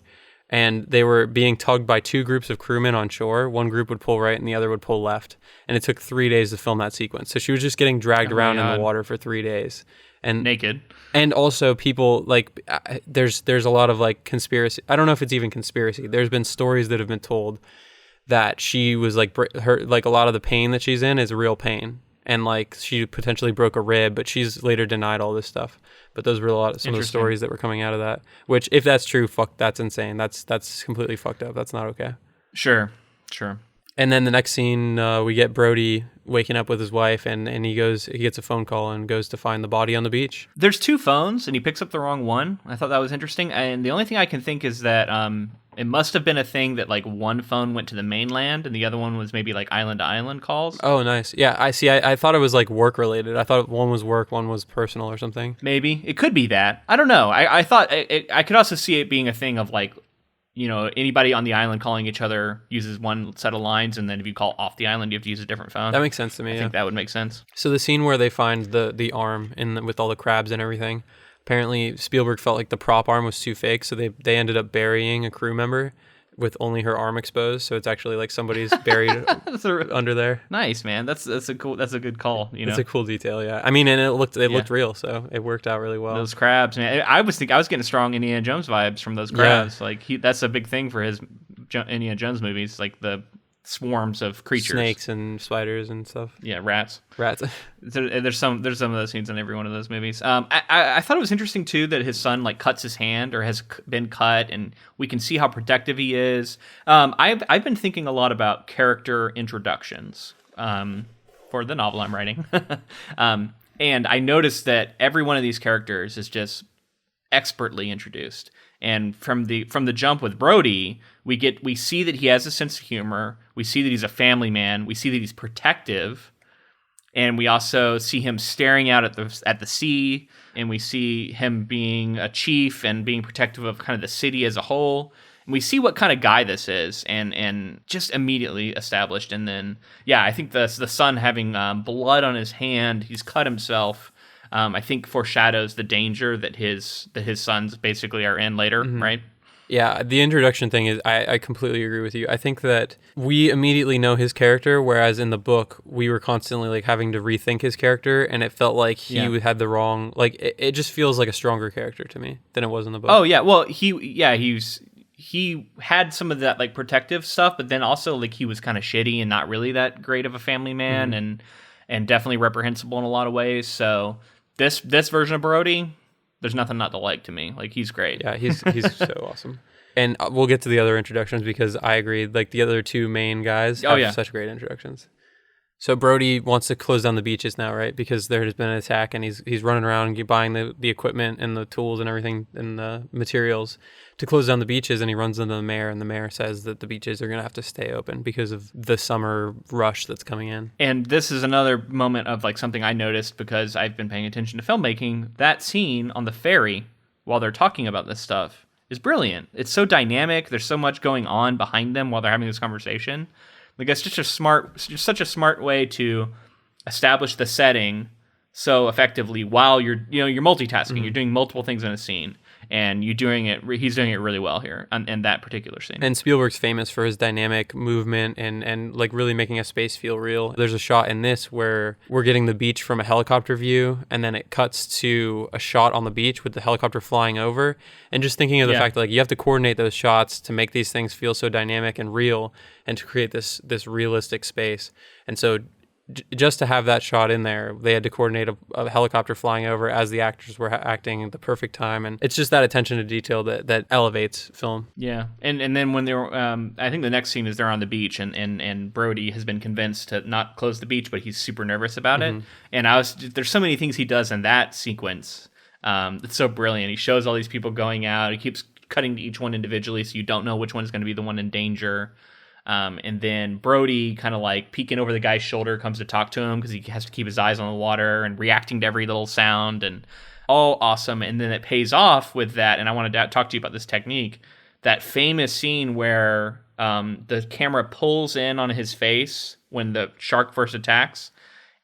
and they were being tugged by two groups of crewmen on shore. One group would pull right and the other would pull left. And it took 3 days to film that sequence. So she was just getting dragged around in the water for 3 days. And naked. And also people, like, there's a lot of, like, conspiracy. I don't know if it's even conspiracy. There's been stories that have been told that she was, like, a lot of the pain that she's in is real pain. and like she potentially broke a rib, but she's later denied all this stuff. But those were some of the stories that were coming out of that, which if that's true, that's insane. That's completely fucked up. That's not okay. Sure. And then the next scene, we get Brody waking up with his wife, and he gets a phone call and goes to find the body on the beach. There's 2 phones, and he picks up the wrong one. I thought that was interesting. And the only thing I can think is that it must have been a thing that like one phone went to the mainland, and the other one was maybe like island to island calls. Oh, nice. Yeah, I see. I thought it was like work related. I thought one was work, one was personal or something. Maybe it could be that. I don't know. I thought I could also see it being a thing of like, anybody on the island calling each other uses one set of lines, and then if you call off the island, you have to use a different phone. That makes sense to me. I think that would make sense. So the scene where they find the arm with all the crabs and everything, apparently Spielberg felt like the prop arm was too fake, so they ended up burying a crew member with only her arm exposed, so it's actually like somebody's buried under there. Nice, man. That's a good call. It's a cool detail, yeah. I mean, and it looked real, so it worked out really well. Those crabs, man. I was getting strong Indiana Jones vibes from those crabs. Yeah. Like that's a big thing for his Indiana Jones movies, like the swarms of creatures, snakes and spiders and stuff. Yeah, rats. There's some of those scenes in every one of those movies. I thought it was interesting too that his son like cuts his hand or has been cut, and we can see how protective he is. I've been thinking a lot about character introductions for the novel I'm writing, and I noticed that every one of these characters is just expertly introduced. And from the jump with Brody, we see that he has a sense of humor. We see that he's a family man. We see that he's protective, and we also see him staring out at the sea. And we see him being a chief and being protective of kind of the city as a whole. And we see what kind of guy this is, and just immediately established. And then, yeah, I think the son having blood on his hand, he's cut himself. I think foreshadows the danger that his sons basically are in later, right? Yeah, the introduction thing is, I completely agree with you. I think that we immediately know his character, whereas in the book, we were constantly like having to rethink his character, and it felt like he had the wrong, like, it just feels like a stronger character to me than it was in the book. Oh, yeah, well, he had some of that like protective stuff, but then also like he was kind of shitty and not really that great of a family man, and definitely reprehensible in a lot of ways, so... This version of Brody, there's nothing not to like to me. Like, he's great. Yeah, he's so awesome. And we'll get to the other introductions because I agree. Like, the other 2 main guys have such great introductions. So Brody wants to close down the beaches now, right? Because there has been an attack, and he's running around and buying the equipment and the tools and everything and the materials to close down the beaches, and he runs into the mayor, and the mayor says that the beaches are going to have to stay open because of the summer rush that's coming in. And this is another moment of like something I noticed because I've been paying attention to filmmaking. That scene on the ferry while they're talking about this stuff is brilliant. It's so dynamic. There's so much going on behind them while they're having this conversation. Like, it's such a smart way to establish the setting so effectively while you're multitasking. You're doing multiple things in a scene, and he's doing it really well here in that particular scene. And Spielberg's famous for his dynamic movement and like really making a space feel real. There's a shot in this where we're getting the beach from a helicopter view, and then it cuts to a shot on the beach with the helicopter flying over. And just thinking of the fact that like you have to coordinate those shots to make these things feel so dynamic and real, and to create this realistic space. And so just to have that shot in there, they had to coordinate a helicopter flying over as the actors were acting at the perfect time, and it's just that attention to detail that elevates film. Yeah, and then when they were, I think the next scene is they're on the beach, and Brody has been convinced to not close the beach, but he's super nervous about it. And there's so many things he does in that sequence. It's so brilliant. He shows all these people going out. He keeps cutting to each one individually, so you don't know which one is going to be the one in danger. And then Brody, kind of like peeking over the guy's shoulder, comes to talk to him because he has to keep his eyes on the water and reacting to every little sound, and all awesome. And then it pays off with that. And I want to talk to you about this technique, that famous scene where the camera pulls in on his face when the shark first attacks,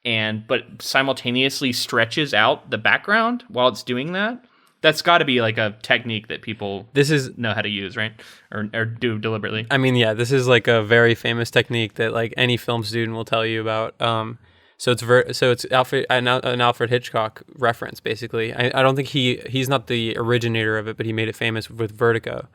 but simultaneously stretches out the background while it's doing that. That's got to be like a technique that people know how to use, right? Or do deliberately. I mean, yeah, this is like a very famous technique that like any film student will tell you about. So it's an Alfred Hitchcock reference, basically. I don't think he's not the originator of it, but he made it famous with Vertigo.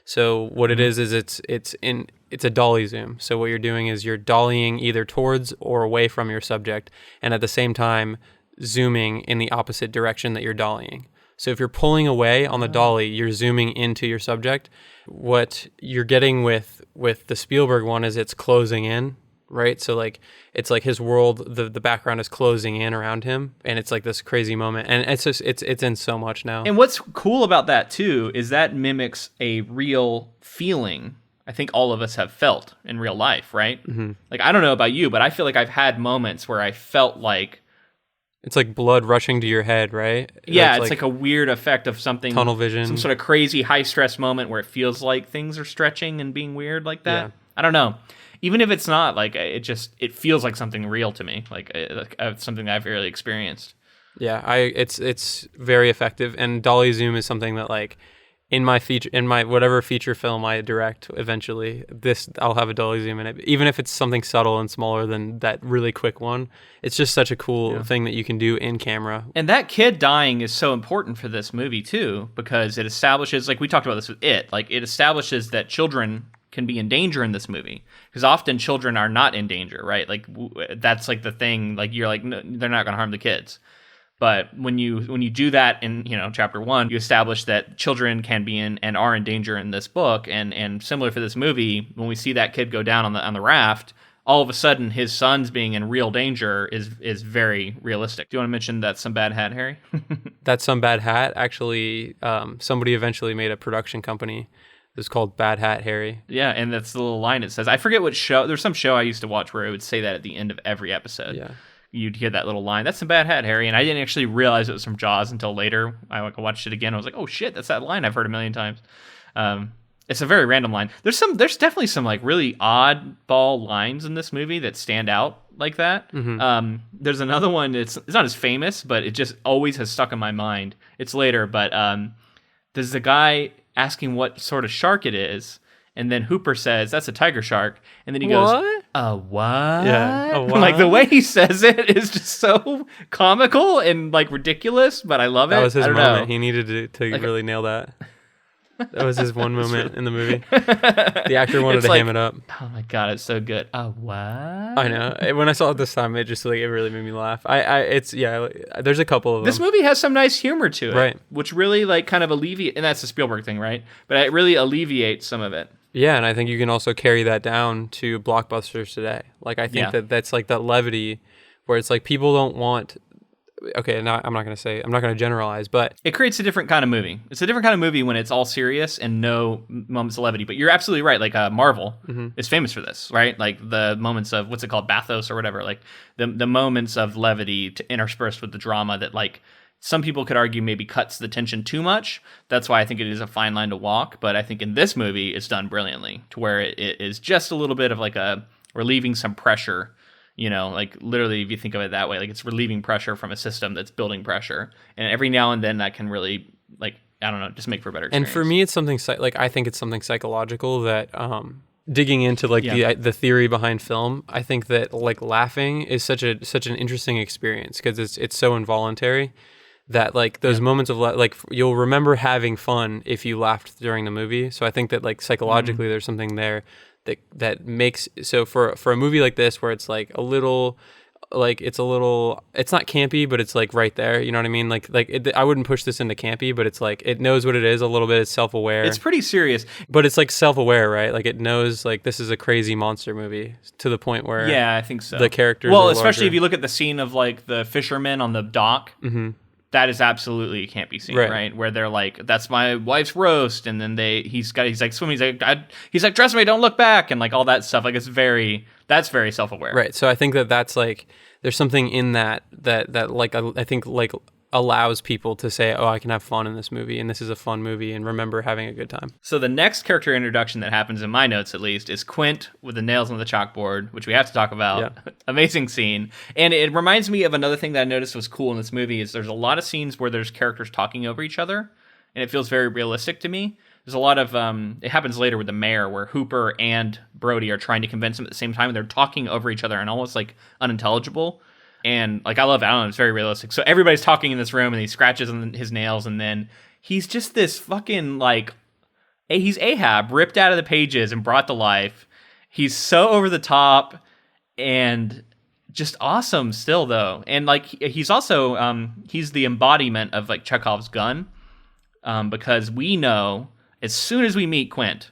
So what it is it's a dolly zoom. So what you're doing is you're dollying either towards or away from your subject, and at the same time zooming in the opposite direction that you're dollying. So if you're pulling away on the dolly, you're zooming into your subject. What you're getting with the Spielberg one is it's closing in, right? So like it's like his world, the background is closing in around him, and it's like this crazy moment, and it's just it's in so much now. And what's cool about that too is that mimics a real feeling I think all of us have felt in real life, right? Mm-hmm. Like I don't know about you, but I feel like I've had moments where I felt like it's like blood rushing to your head, right? Yeah, it's like a weird effect of something. Tunnel vision. Some sort of crazy high-stress moment where it feels like things are stretching and being weird like that. Yeah. I don't know. Even if it's not, like, it feels like something real to me. Like something I've really experienced. Yeah, it's very effective. And dolly zoom is something that, like, in my whatever feature film I direct eventually, I'll have a dolly zoom in it. Even if it's something subtle and smaller than that really quick one, it's just such a cool thing that you can do in camera. And that kid dying is so important for this movie too, because it establishes, like we talked about this with It, like it establishes that children can be in danger in this movie, because often children are not in danger, right? Like that's like the thing, like you're like, no, they're not going to harm the kids. But when you do that in chapter 1, you establish that children can be in and are in danger in this book, and similar for this movie, when we see that kid go down on the raft, all of a sudden his son's being in real danger is very realistic. Do you want to mention That's Some Bad Hat, Harry? That's Some Bad Hat. Actually, somebody eventually made a production company. It's called Bad Hat Harry. Yeah, and that's the little line it says. I forget what show. There's some show I used to watch where it would say that at the end of every episode. Yeah. You'd hear that little line, "That's some bad hat, Harry," and I didn't actually realize it was from Jaws until later. I watched it again. I was like, "Oh shit, that's that line I've heard a million times." It's a very random line. There's definitely some like really oddball lines in this movie that stand out like that. Mm-hmm. There's another one. It's not as famous, but it just always has stuck in my mind. It's later, but there's a guy asking what sort of shark it is. And then Hooper says, "That's a tiger shark." And then he goes, "What? What?" Yeah. A what? Like the way he says it is just so comical and like ridiculous, but I love it. That was his moment. Know. He needed to like, really nail that. That was his one moment in the movie. The actor wanted to ham it up. Oh my god, it's so good. What? I know. When I saw it this time, it really made me laugh. There's a couple of them. This movie has some nice humor to it, right? Which really like kind of alleviate, and that's the Spielberg thing, right? But it really alleviates some of it. Yeah, and I think you can also carry that down to blockbusters today. Like I think that's like that levity where it's like people don't want. Okay, now I'm not going to generalize, but it creates a different kind of movie. It's a different kind of movie when it's all serious and no moments of levity. But you're absolutely right. Like Marvel is famous for this, right? Like the moments of what's it called, bathos or whatever. Like the moments of levity interspersed with the drama that like some people could argue maybe cuts the tension too much. That's why I think it is a fine line to walk. But I think in this movie, it's done brilliantly to where it is just a little bit of like relieving some pressure. Like literally, if you think of it that way, like it's relieving pressure from a system that's building pressure. And every now and then that can really, like, I don't know, just make for a better experience. And for me, it's something I think it's something psychological that digging into like the theory behind film, I think that like laughing is such an interesting experience because it's so involuntary that like those moments of like you'll remember having fun if you laughed during the movie. So I think that like psychologically there's something there that makes so for a movie like this where it's like a little like it's not campy but it's like right there, you know what I mean, I wouldn't push this into campy, but it's like it knows what it is a little bit. It's self-aware, it's pretty serious, but it's like self-aware, right? Like it knows like this is a crazy monster movie to the point where I think so, the characters especially larger. if you look at the scene of like the fishermen on the dock. That is absolutely a campy scene, right? Where they're like, "That's my wife's roast," and then he's like swimming, he's like, "Trust me, don't look back," and like all that stuff. Like that's very self-aware, right? So I think that's like there's something in that like I think like allows people to say, "Oh, I can have fun in this movie, and this is a fun movie," and remember having a good time. So the next character introduction that happens in my notes, at least, is Quint with the nails on the chalkboard, which we have to talk about. Yeah. Amazing scene. And it reminds me of another thing that I noticed was cool in this movie is there's a lot of scenes where there's characters talking over each other, and it feels very realistic to me. There's a lot of, it happens later with the mayor where Hooper and Brody are trying to convince him at the same time, and they're talking over each other and almost like unintelligible. And like I love it. I don't know, it's very realistic. So everybody's talking in this room and he scratches on his nails and then he's just this fucking like He's Ahab, ripped out of the pages and brought to life. He's so over the top and just awesome still, though. And like he's also he's the embodiment of like Chekov's gun, because we know as soon as we meet Quint,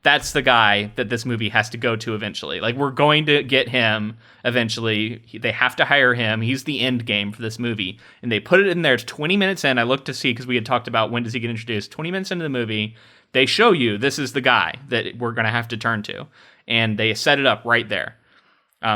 that's the guy that this movie has to go to eventually. Like, we're going to get him eventually. They have to hire him. He's the end game for this movie. And they put it in there. It's 20 minutes in. I looked to see, because we had talked about when does he get introduced. 20 minutes into the movie, they show you this is the guy that we're going to have to turn to. And they set it up right there.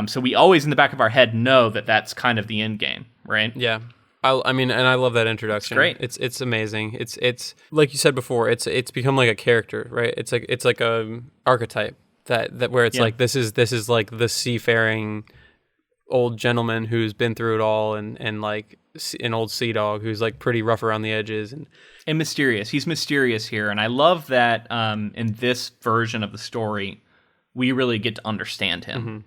So we always in the back of our head know that that's kind of the end game, right? Yeah. I mean, and I love that introduction. It's great. It's amazing. It's like you said before. It's become like a character, right? It's like a archetype that where it's like this is like the seafaring old gentleman who's been through it all, and like an old sea dog who's like pretty rough around the edges and mysterious. He's mysterious here, and I love that in this version of the story, we really get to understand him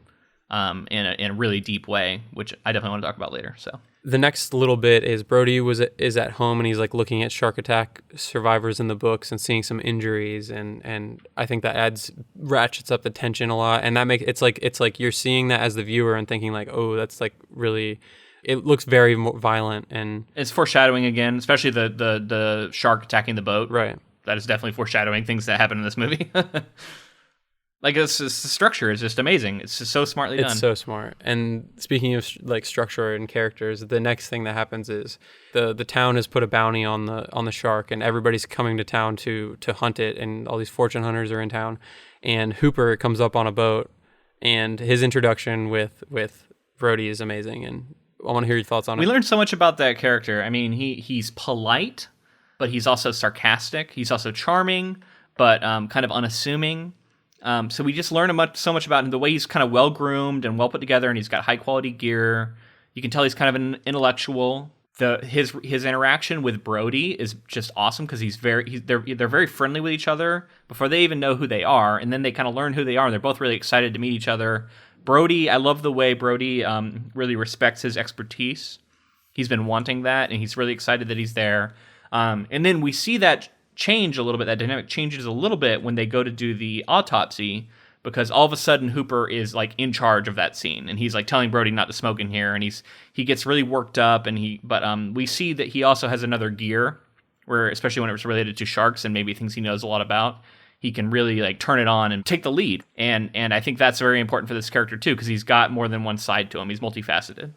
in a really deep way, which I definitely want to talk about later. So. The next little bit is Brody is at home, and he's like looking at shark attack survivors in the books and seeing some injuries, and I think that ratchets up the tension a lot, and that makes it's like you're seeing that as the viewer and thinking like, oh, that's like really, it looks very violent, and it's foreshadowing again, especially the shark attacking the boat. Right, that is definitely foreshadowing things that happen in this movie. Like, the structure is just amazing. It's just so smartly done. It's so smart. And speaking of like structure and characters, the next thing that happens is the town has put a bounty on the shark, and everybody's coming to town to hunt it, and all these fortune hunters are in town. And Hooper comes up on a boat, and his introduction with Brody is amazing. And I want to hear your thoughts on it. We learned so much about that character. I mean, he's polite, but he's also sarcastic. He's also charming, but kind of unassuming. So we just learn so much about him, the way he's kind of well-groomed and well put together, and he's got high-quality gear. You can tell he's kind of an intellectual. His interaction with Brody is just awesome, because they're very friendly with each other before they even know who they are, and then they kind of learn who they are, and they're both really excited to meet each other. Brody, I love the way Brody really respects his expertise. He's been wanting that, and he's really excited that he's there. And then we see that change a little bit. That dynamic changes a little bit when they go to do the autopsy, because all of a sudden Hooper is like in charge of that scene, and he's like telling Brody not to smoke in here, and he gets really worked up, and but we see that he also has another gear where, especially when it was related to sharks and maybe things he knows a lot about, he can really like turn it on and take the lead, and I think that's very important for this character too, because he's got more than one side to him. He's multifaceted.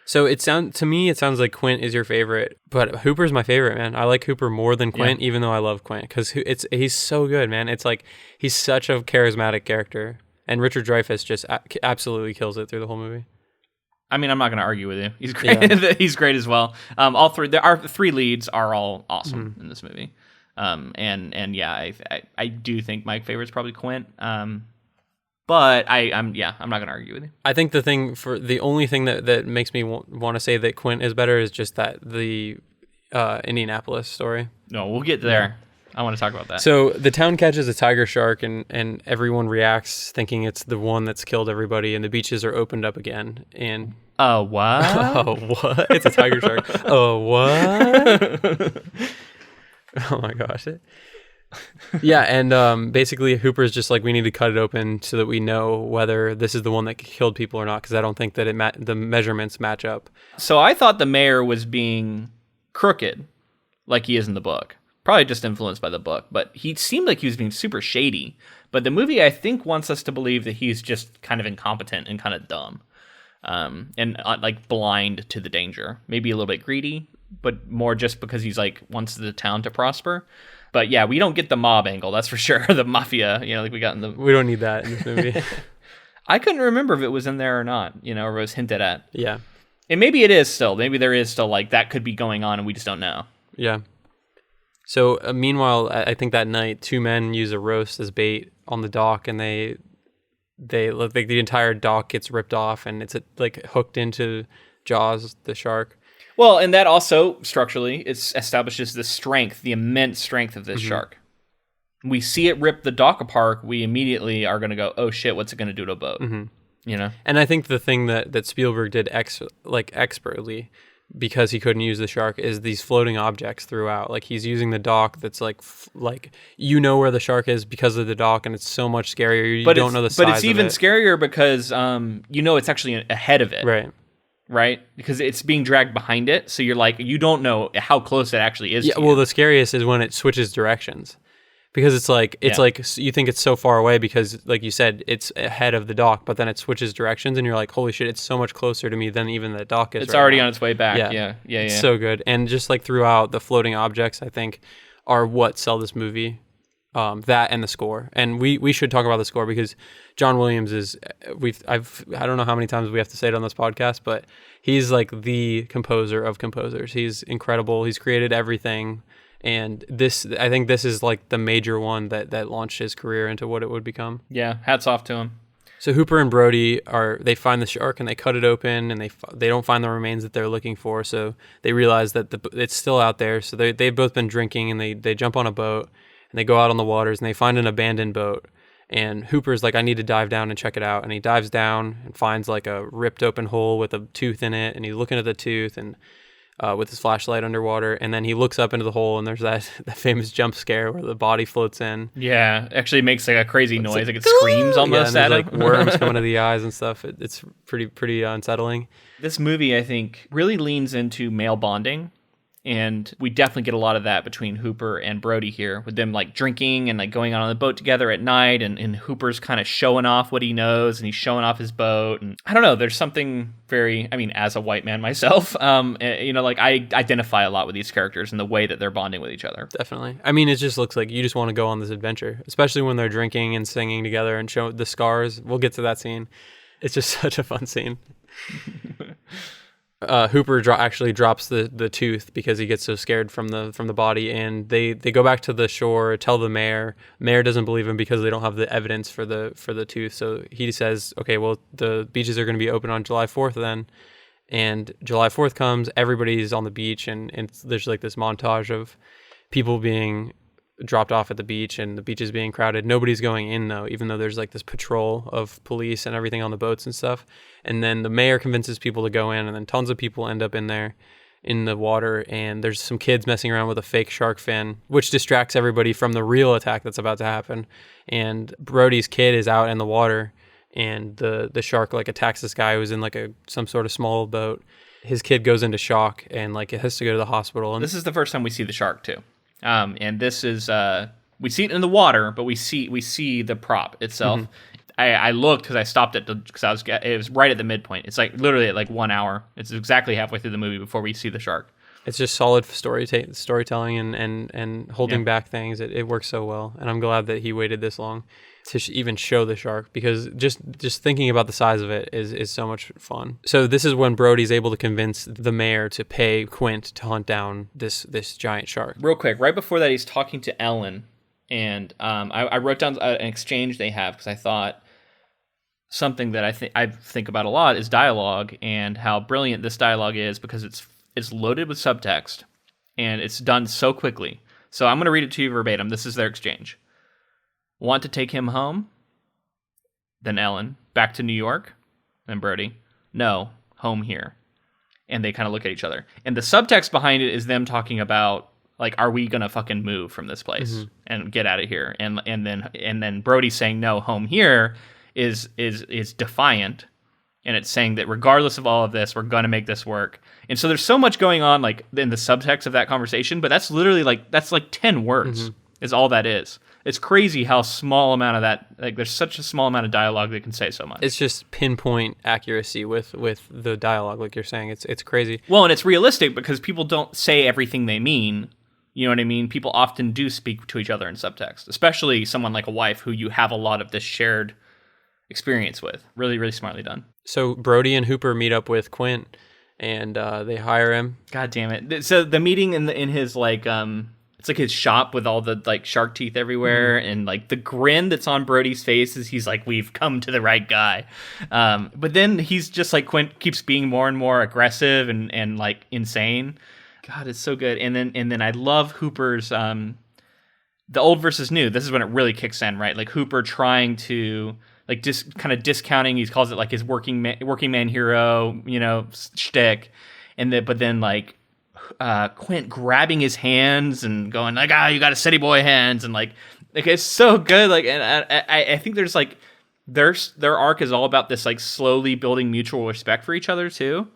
So to me, it sounds like Quint is your favorite, but Hooper's my favorite, man. I like Hooper more than Quint, even though I love Quint, because he's so good, man. It's like he's such a charismatic character, and Richard Dreyfuss just absolutely kills it through the whole movie. I mean, I'm not going to argue with you. He's great. Yeah. He's great as well. All three, our three leads are all awesome in this movie. And yeah, I do think my favorite's probably Quint. But I'm not going to argue with you. I think the only thing that makes me want to say that Quint is better is just that the Indianapolis story. No, we'll get there. I want to talk about that. So the town catches a tiger shark, and everyone reacts thinking it's the one that's killed everybody, and the beaches are opened up again. And what? Oh, what? It's a tiger shark. Oh, what? Oh my gosh. Yeah, and basically Hooper's just like, we need to cut it open so that we know whether this is the one that killed people or not, because I don't think that the measurements match up. So I thought the mayor was being crooked, like he is in the book. Probably just influenced by the book, but he seemed like he was being super shady. But the movie, I think, wants us to believe that he's just kind of incompetent and kind of dumb, and like blind to the danger. Maybe a little bit greedy, but more just because he's like wants the town to prosper. But yeah, we don't get the mob angle, that's for sure. The mafia, like we got in the... We don't need that in this movie. I couldn't remember if it was in there or not, or it was hinted at. Yeah. And maybe it is still. Maybe there is still, like, that could be going on and we just don't know. Yeah. So, meanwhile, I think that night, two men use a roast as bait on the dock, and they look like the entire dock gets ripped off, and it's like hooked into Jaws, the shark. Well, and that also, structurally, it establishes the immense strength of this shark. We see it rip the dock apart, we immediately are going to go, oh shit, what's it going to do to a boat? And I think the thing that Spielberg did expertly because he couldn't use the shark, is these floating objects throughout. Like he's using the dock that's like you know where the shark is because of the dock, and it's so much scarier. You don't know the size of it. But it's even scarier because you know it's actually ahead of it. Right? Because it's being dragged behind it, so you're like, you don't know how close it actually is to you. Well, the scariest is when it switches directions. Because it's like you think it's so far away because, like you said, it's ahead of the dock, but then it switches directions, and you're like, "Holy shit! It's so much closer to me than even the dock is." It's already on its way back. Yeah. It's so good, and just like throughout, the floating objects, I think, are what sell this movie. That and the score, and we should talk about the score because John Williams is I don't know how many times we have to say it on this podcast, but he's like the composer of composers. He's incredible. He's created everything. And I think this is like the major one that launched his career into what it would become. Yeah, hats off to him. So Hooper and Brody they find the shark and they cut it open, and they don't find the remains that they're looking for. So they realize that it's still out there. So they've both been drinking, and they jump on a boat and they go out on the waters, and they find an abandoned boat. And Hooper's like, I need to dive down and check it out. And he dives down and finds like a ripped open hole with a tooth in it, and he's looking at the tooth and. With his flashlight underwater, and then he looks up into the hole, and there's that famous jump scare where the body floats in. Yeah, actually makes like a crazy noise, like it screams almost at him. Like worms coming to the eyes and stuff. It's pretty unsettling. This movie, I think, really leans into male bonding, and we definitely get a lot of that between Hooper and Brody here, with them like drinking and like going out on the boat together at night, and Hooper's kind of showing off what he knows, and he's showing off his boat, and I don't know, there's something very, I mean, as a white man myself, like I identify a lot with these characters and the way that they're bonding with each other. Definitely. I mean, it just looks like you just want to go on this adventure, especially when they're drinking and singing together and show the scars. We'll get to that scene. It's just such a fun scene. Hooper actually drops the tooth because he gets so scared from the body, and they go back to the shore, tell the mayor. Mayor doesn't believe him because they don't have the evidence for the tooth. So he says, okay, well, the beaches are going to be open on July 4th then. And July 4th comes, everybody's on the beach, and there's like this montage of people being dropped off at the beach, and the beach is being crowded. Nobody's going in though, even though there's like this patrol of police and everything on the boats and stuff. And then the mayor convinces people to go in, and then tons of people end up in there in the water, and there's some kids messing around with a fake shark fin, which distracts everybody from the real attack that's about to happen. And Brody's kid is out in the water, and the shark like attacks this guy who's in like some sort of small boat. His kid goes into shock and like it has to go to the hospital. And this is the first time we see the shark too. And this is we see it in the water, but we see the prop itself. Mm-hmm. I looked because I stopped it because it was right at the midpoint. It's like literally at like 1 hour. It's exactly halfway through the movie before we see the shark. It's just solid storytelling and holding back things. It works so well, and I'm glad that he waited this long to even show the shark, because just thinking about the size of it is so much fun. So this is when Brody's able to convince the mayor to pay Quint to hunt down this giant shark. Real quick, right before that, he's talking to Ellen, and I wrote down an exchange they have because I thought something that I think about a lot is dialogue, and how brilliant this dialogue is because it's loaded with subtext and it's done so quickly. So I'm going to read it to you verbatim. This is their exchange. Want to take him home? Then Ellen, back to New York? Then Brody, no, home here. And they kind of look at each other. And the subtext behind it is them talking about, like, are we going to fucking move from this place and get out of here? And then Brody saying, no, home here is defiant. And it's saying that regardless of all of this, we're going to make this work. And so there's so much going on, like, in the subtext of that conversation, but that's literally that's like 10 words is all that is. It's crazy how small amount of that, like, there's such a small amount of dialogue that can say so much. It's just pinpoint accuracy with the dialogue, like you're saying. It's crazy. Well, and it's realistic because people don't say everything they mean. You know what I mean? People often do speak to each other in subtext, especially someone like a wife who you have a lot of this shared experience with. Really, really smartly done. So Brody and Hooper meet up with Quint, and they hire him. God damn it! So the meeting in his like it's like his shop with all the like shark teeth everywhere, and like the grin that's on Brody's face is he's like, we've come to the right guy. But then he's just like, Quint keeps being more and more aggressive and like insane. God, it's so good. And then I love Hooper's the old versus new. This is when it really kicks in, right? Like Hooper trying to like just kind of discounting. He calls it like his working man hero, you know, shtick. but then like Quint grabbing his hands and going like, you got a city boy hands, and like it's so good. Like, and I think there's like their arc is all about this like slowly building mutual respect for each other too.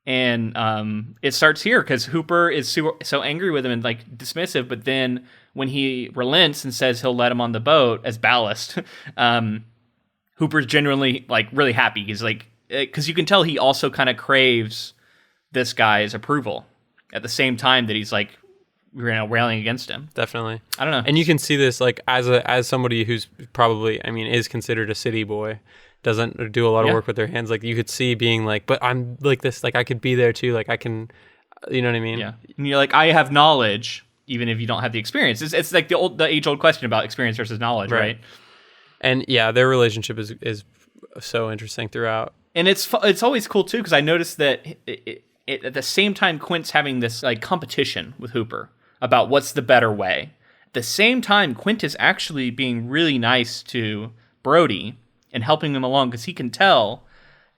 And it starts here because Hooper is so angry with him and like dismissive, but then when he relents and says he'll let him on the boat as ballast, Hooper's genuinely like really happy. He's like, because you can tell he also kind of craves this guy's approval at the same time that he's like, railing against him. Definitely. I don't know. And you can see this like as somebody who's probably, I mean, is considered a city boy, doesn't do a lot of work with their hands. Like you could see being like, but I'm like this, like I could be there too. Like I can, you know what I mean? Yeah. And you're like, I have knowledge, even if you don't have the experience. It's like the age-old question about experience versus knowledge, right? And yeah, their relationship is so interesting throughout. And it's always cool too, because I noticed that at the same time Quint's having this like competition with Hooper about what's the better way. At the same time, Quint is actually being really nice to Brody and helping him along, because he can tell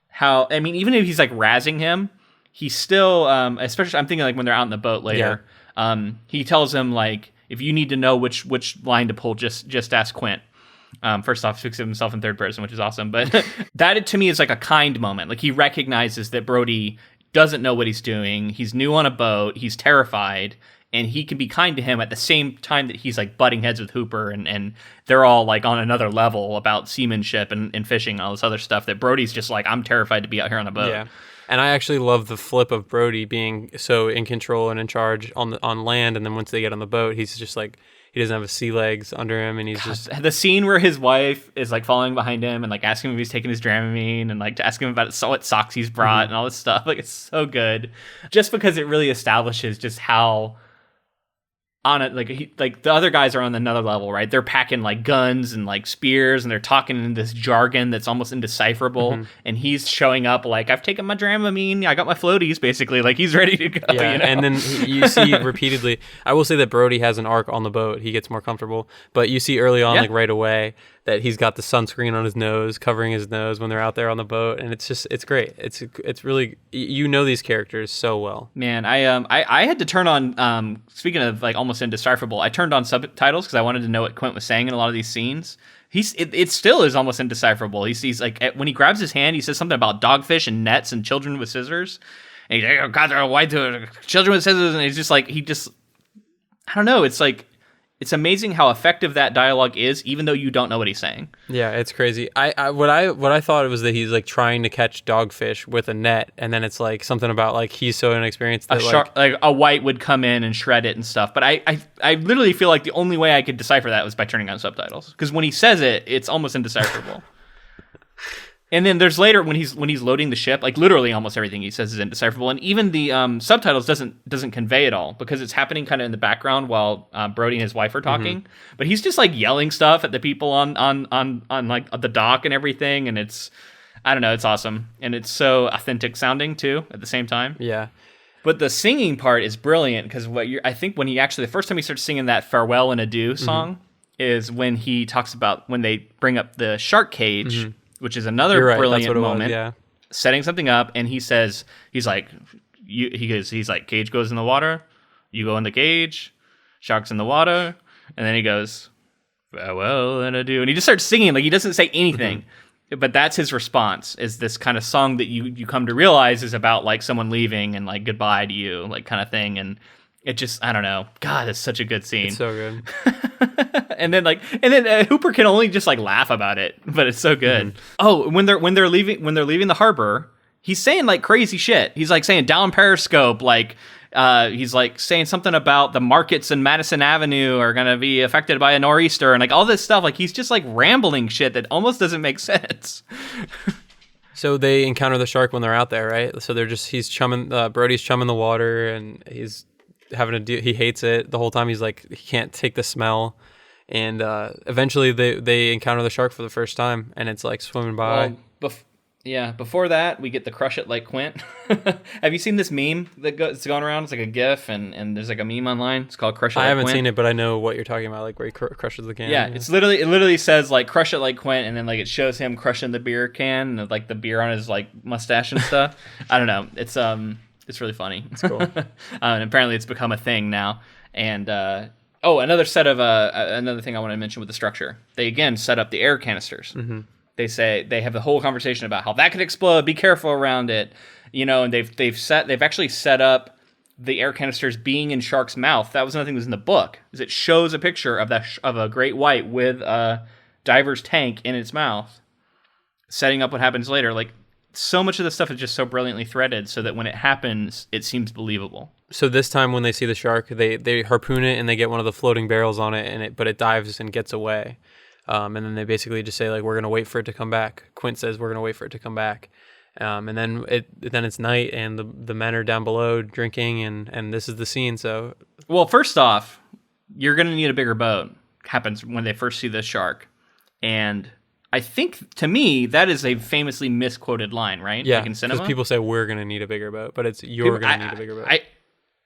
how, I mean, even if he's like razzing him, he's still, especially I'm thinking like when they're out in the boat later, he tells him like, if you need to know which line to pull, just ask Quint. First off, speaks of himself in third person, which is awesome. But that to me is like a kind moment. Like he recognizes that Brody doesn't know what he's doing. He's new on a boat. He's terrified. And he can be kind to him at the same time that he's like butting heads with Hooper, and they're all like on another level about seamanship and fishing and all this other stuff that Brody's just like, I'm terrified to be out here on a boat. Yeah. And I actually love the flip of Brody being so in control and in charge on land, and then once they get on the boat, he's just like, he doesn't have a sea legs under him, and he's just... The scene where his wife is like following behind him and like asking him if he's taking his Dramamine and like to ask him about what socks he's brought and all this stuff. Like it's so good. Just because it really establishes just how... on it, like the other guys are on another level, right? They're packing like guns and like spears, and they're talking in this jargon that's almost indecipherable. And he's showing up like, I've taken my Dramamine, I got my floaties, basically. Like he's ready to go. Yeah, you know? And then you see repeatedly. I will say that Brody has an arc on the boat. He gets more comfortable, but you see early on, like right away, that he's got the sunscreen on his nose, covering his nose when they're out there on the boat, and it's great. It's really, you know, these characters so well. Man, I had to turn on speaking of like almost indecipherable, I turned on subtitles because I wanted to know what Quint was saying in a lot of these scenes. It still is almost indecipherable. He's like, when he grabs his hand, he says something about dogfish and nets and children with scissors, and he's like, oh God, why do children with scissors? And he's just like, I don't know. It's like, it's amazing how effective that dialogue is, even though you don't know what he's saying. Yeah, it's crazy. What I thought it was that he's like trying to catch dogfish with a net, and then it's like something about like he's so inexperienced that like a white would come in and shred it and stuff. But I literally feel like the only way I could decipher that was by turning on subtitles, because when he says it, it's almost indecipherable. And then there's later when he's loading the ship, like literally almost everything he says is indecipherable, and even the subtitles doesn't convey it all, because it's happening kind of in the background while Brody and his wife are talking. But he's just like yelling stuff at the people on like the dock and everything, and it's, I don't know, it's awesome, and it's so authentic sounding too at the same time. Yeah. But the singing part is brilliant, because I think when he actually, the first time he starts singing that farewell and adieu song is when he talks about when they bring up the shark cage. Which is another brilliant moment, setting something up. And he says, he's like, cage goes in the water, you go in the cage, shark's in the water, and then he goes, farewell and adieu, and he just starts singing, like he doesn't say anything, but that's his response, is this kind of song that you come to realize is about like someone leaving and like goodbye to you, like kind of thing. And it just, I don't know, God, it's such a good scene. It's so good. And then Hooper can only just like laugh about it, but it's so good. Oh, when they're leaving the harbor, he's saying like crazy shit. He's like saying down Periscope, like he's like saying something about the markets in Madison Avenue are gonna be affected by a nor'easter, and like all this stuff. Like he's just like rambling shit that almost doesn't make sense. So they encounter the shark when they're out there, right? So he's chumming, Brody's chumming the water, and he's having he hates it the whole time. He's like, he can't take the smell. And eventually they encounter the shark for the first time, and it's like swimming by. Well, before that, we get the crush it like Quint. Have you seen this meme that's going around? It's like a GIF, and there's like a meme online. It's called crush it like Quint. I haven't seen it, but I know what you're talking about, like where he crushes the can. Yeah, it literally says like crush it like Quint, and then like it shows him crushing the beer can, and like the beer on his like mustache and stuff. I don't know. It's really funny. It's cool. And apparently it's become a thing now. And another thing I want to mention with the structure. They again set up the air canisters. Mm-hmm. They say they have the whole conversation about how that could explode. Be careful around it, and they've actually set up the air canisters being in Shark's mouth. That was another thing that was in the book. Is it shows a picture of a great white with a diver's tank in its mouth, setting up what happens later. Like, so much of this stuff is just so brilliantly threaded so that when it happens, it seems believable. So this time when they see the shark, they harpoon it and they get one of the floating barrels on it, but it dives and gets away. And then they basically just say, like, we're going to wait for it to come back. Quint says, we're going to wait for it to come back. And then it's night and the men are down below drinking and this is the scene. So, well, first off, you're going to need a bigger boat. Happens when they first see the shark. And I think, to me, that is a famously misquoted line, right? Yeah, like in cinema. because people say we're going to need a bigger boat, but it's you're going to need a bigger boat.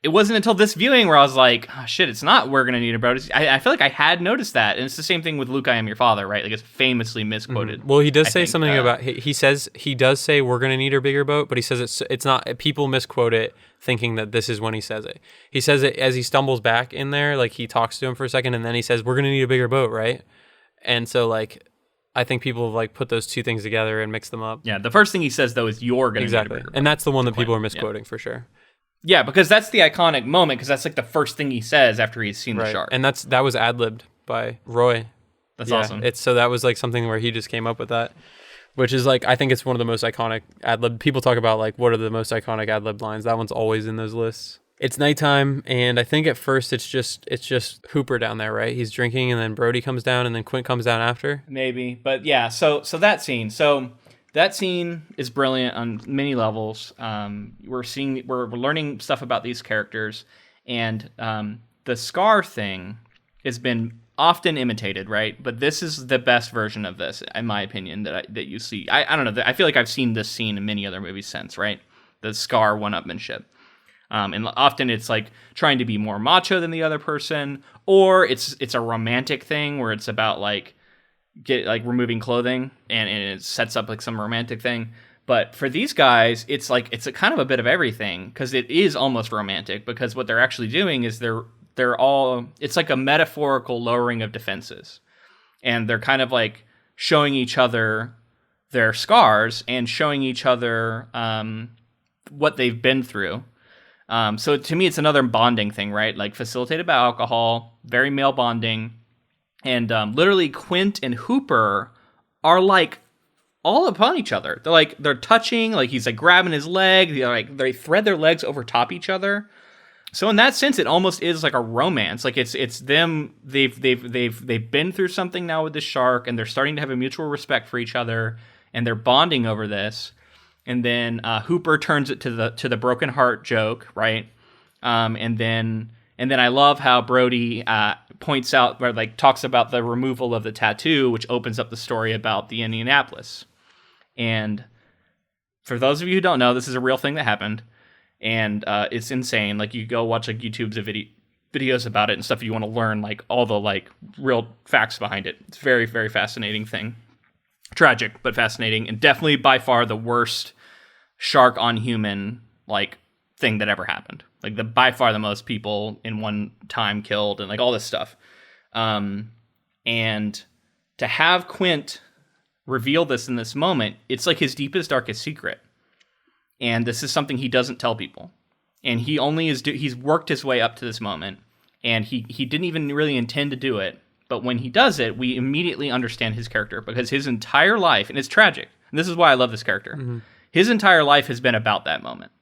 It wasn't until this viewing where I was like, oh, shit, it's not we're going to need a boat. I feel like I had noticed that. And it's the same thing with Luke, I Am Your Father, right? Like, it's famously misquoted. Mm-hmm. Well, he does say something about, he does say we're going to need a bigger boat, but he says it's not, people misquote it thinking that this is when he says it. He says it as he stumbles back in there, like he talks to him for a second, and then he says, we're going to need a bigger boat, right? And so, like, I think people have, like, put those two things together and mixed them up. Yeah, the first thing he says, though, is you're going to need a bigger boat. And that's the one that people are misquoting for sure. Yeah, because that's the iconic moment, because that's like the first thing he says after he's seen the shark. And that was ad-libbed by Roy. That's awesome. So that was like something where he just came up with that, which is like, I think it's one of the most iconic ad-lib. People talk about like, what are the most iconic ad-lib lines? That one's always in those lists. It's nighttime, and I think at first it's just Hooper down there, right? He's drinking, and then Brody comes down, and then Quint comes down after. Maybe, but yeah. So that scene. That scene is brilliant on many levels. We're learning stuff about these characters, and the scar thing has been often imitated, right? But this is the best version of this, in my opinion, that you see. I don't know. I feel like I've seen this scene in many other movies since, right? The scar one-upmanship. And often it's like trying to be more macho than the other person, or it's a romantic thing where it's about like removing clothing and it sets up like some romantic thing. But for these guys, it's a kind of a bit of everything, because it is almost romantic, because what they're actually doing is it's like a metaphorical lowering of defenses, and they're kind of like showing each other their scars and showing each other what they've been through. So to me, it's another bonding thing, right? Like facilitated by alcohol, very male bonding. And literally Quint and Hooper are like all upon each other. They're touching, like he's like grabbing his leg. They thread their legs over top each other. So in that sense, it almost is like a romance. Like it's them. They've been through something now with the shark, and they're starting to have a mutual respect for each other, and they're bonding over this. And then Hooper turns it to the broken heart joke, right? And then I love how Brody points out, or like talks about the removal of the tattoo, which opens up the story about the Indianapolis. And for those of you who don't know, this is a real thing that happened, and it's insane. Like, you go watch like YouTube's videos about it and stuff if you want to learn like all the like real facts behind it. It's a very, very fascinating thing. Tragic, but fascinating, and definitely by far the worst shark on human like thing that ever happened. Like by far the most people in one time killed, and like all this stuff. And to have Quint reveal this in this moment, it's like his deepest, darkest secret. And this is something he doesn't tell people. And he only he's worked his way up to this moment, and he didn't even really intend to do it. But when he does it, we immediately understand his character, because his entire life, and it's tragic, and this is why I love this character, his entire life has been about that moment.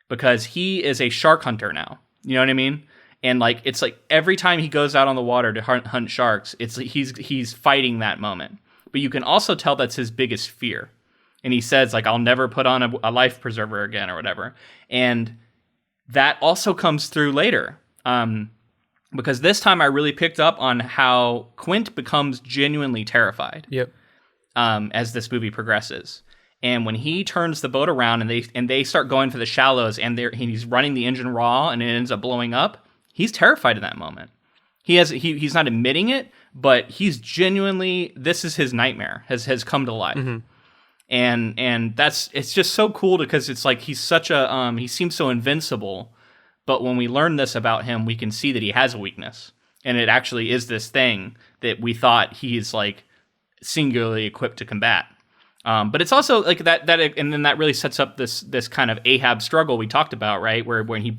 Because he is a shark hunter now. You know what I mean? And like, it's like every time he goes out on the water to hunt sharks, it's like he's fighting that moment. But you can also tell that's his biggest fear. And he says, like, I'll never put on a life preserver again or whatever. And that also comes through later. Because this time I really picked up on how Quint becomes genuinely terrified. Yep. As this movie progresses. And when he turns the boat around and they start going for the shallows, and he's running the engine raw and it ends up blowing up, he's terrified in that moment. He's not admitting it, but he's genuinely, this is his nightmare, has come to life. And it's just so cool because it's like he's such a he seems so invincible, but when we learn this about him, we can see that he has a weakness, and it actually is this thing that we thought he's like singularly equipped to combat. But it's also like that, and then that really sets up this kind of Ahab struggle we talked about, right? Where when he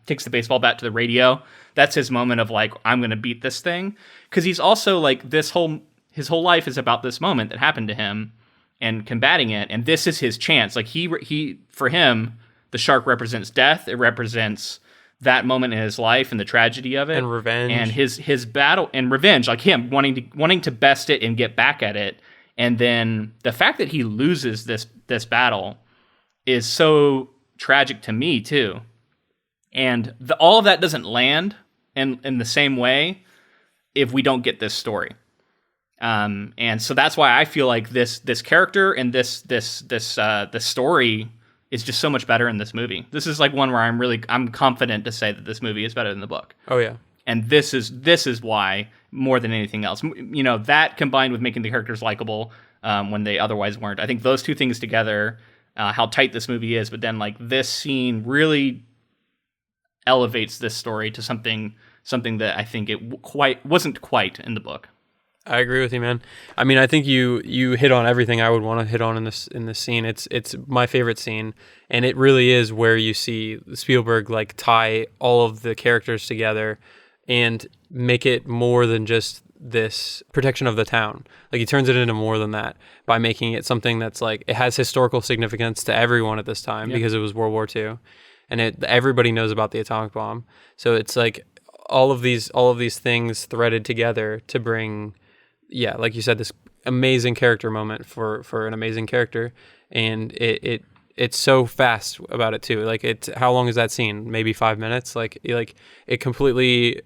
takes the baseball bat to the radio, that's his moment of like, I'm going to beat this thing, because he's also like his whole life is about this moment that happened to him and combating it, and this is his chance. Like he for him, the shark represents death. It represents that moment in his life and the tragedy of it, and revenge, and his battle and revenge, like him wanting to best it and get back at it. And then the fact that he loses this battle is so tragic to me too. And all of that doesn't land in the same way if we don't get this story. And so that's why I feel like this character and this story is just so much better in this movie. This is like one where I'm confident to say that this movie is better than the book. Oh yeah. And this is why, more than anything else, you know, that combined with making the characters likable when they otherwise weren't. I think those two things together, how tight this movie is, but then like this scene really elevates this story to something that I think it wasn't quite in the book. I agree with you, man. I mean, I think you hit on everything I would want to hit on in this scene. It's my favorite scene, and it really is where you see Spielberg like tie all of the characters together and make it more than just this protection of the town. Like he turns it into more than that by making it something that's like, it has historical significance to everyone at this time because it was World War II, and everybody knows about the atomic bomb. So it's like all of these things threaded together to bring, like you said, this amazing character moment for an amazing character, and it's so fast about it too. Like how long is that scene? Maybe 5 minutes. Like it completely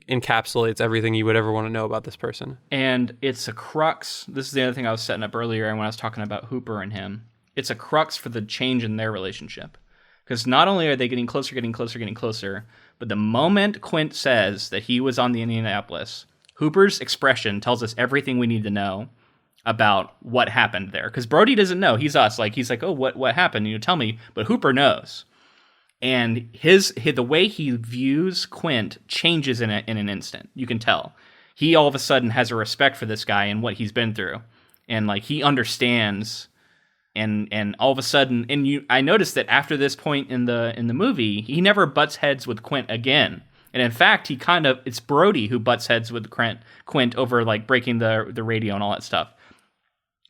encapsulates everything you would ever want to know about this person. And it's a crux. This is the other thing I was setting up earlier when I was talking about Hooper and him. It's a crux for the change in their relationship. Because not only are they getting closer, but the moment Quint says that he was on the Indianapolis, Hooper's expression tells us everything we need to know about what happened there. Because Brody doesn't know. He's us. Like he's like, oh, what happened? You tell me. But Hooper knows. And the way he views Quint changes in an instant. You can tell. He all of a sudden has a respect for this guy and what he's been through, and like he understands. And all of a sudden, I noticed that after this point in the movie, he never butts heads with Quint again. And in fact, it's Brody who butts heads with Quint over like breaking the radio and all that stuff.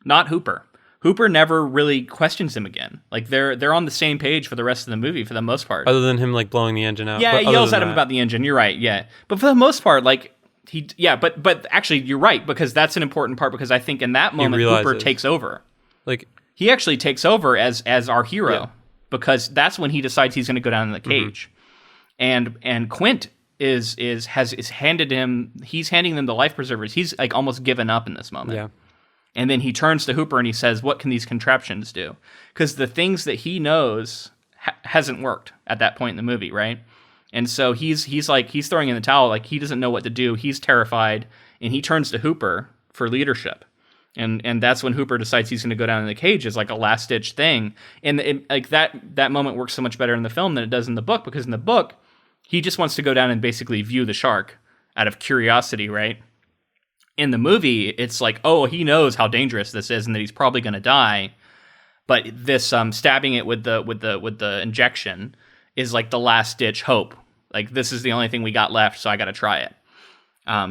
Not Hooper. Hooper never really questions him again. Like they're on the same page for the rest of the movie for the most part. Other than him like blowing the engine out. Yeah, he yells at him about the engine. You're right. Yeah, but for the most part, like but actually you're right, because that's an important part, because I think in that moment Hooper takes over. Like he actually takes over as our hero, because that's when he decides he's going to go down in the cage, and Quint is handed him. He's handing them the life preservers. He's like almost given up in this moment. Yeah. And then he turns to Hooper and he says, what can these contraptions do? Because the things that he knows hasn't worked at that point in the movie, right? And so he's throwing in the towel, like he doesn't know what to do. He's terrified, and he turns to Hooper for leadership. And that's when Hooper decides he's going to go down in the cage as like a last ditch thing. And like that moment works so much better in the film than it does in the book, because in the book, he just wants to go down and basically view the shark out of curiosity, right? In the movie, it's like, oh, he knows how dangerous this is and that he's probably going to die. But this stabbing it with the injection is like the last ditch hope. Like, this is the only thing we got left, so I got to try it.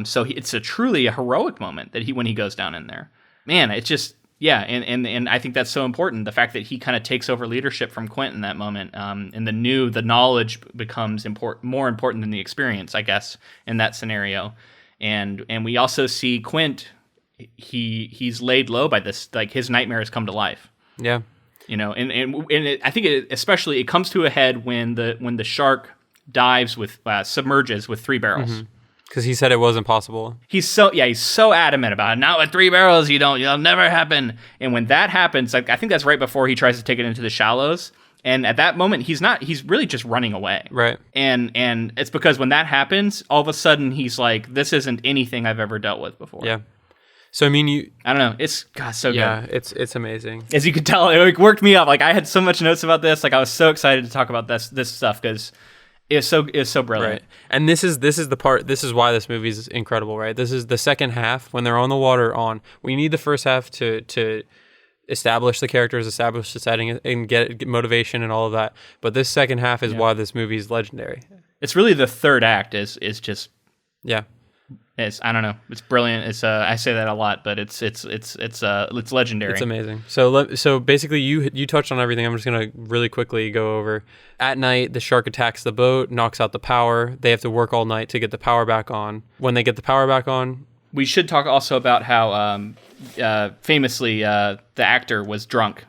So it's truly a heroic moment that when he goes down in there. Man, it's just, and I think that's so important. The fact that he kind of takes over leadership from Quint in that moment, and the knowledge becomes more important than the experience, I guess, in that scenario. And we also see Quint, he's laid low by this, like his nightmares come to life. Yeah. You know, I think it comes to a head when the shark dives submerges with 3 barrels. Mm-hmm. Because he said it wasn't possible. He's so adamant about it. Not with 3 barrels, it'll never happen. And when that happens, like I think that's right before he tries to take it into the shallows. And at that moment, he's really just running away. Right. And it's because when that happens, all of a sudden he's like, this isn't anything I've ever dealt with before. Yeah. So I mean, I don't know. It's so good. Yeah, it's amazing. As you could tell, it worked me up. Like I had so much notes about this. Like I was so excited to talk about this stuff because it's so brilliant. Right. And this is the part. This is why this movie is incredible. Right. This is the second half when they're on the water. We need the first half to establish the characters, establish the setting, and get motivation and all of that. But this second half is why this movie is legendary. It's really the third act is just yeah. I don't know. It's brilliant. It's I say that a lot, but it's legendary. It's amazing. So basically, you touched on everything. I'm just gonna really quickly go over. At night, the shark attacks the boat, knocks out the power. They have to work all night to get the power back on. When they get the power back on, we should talk also about how famously the actor was drunk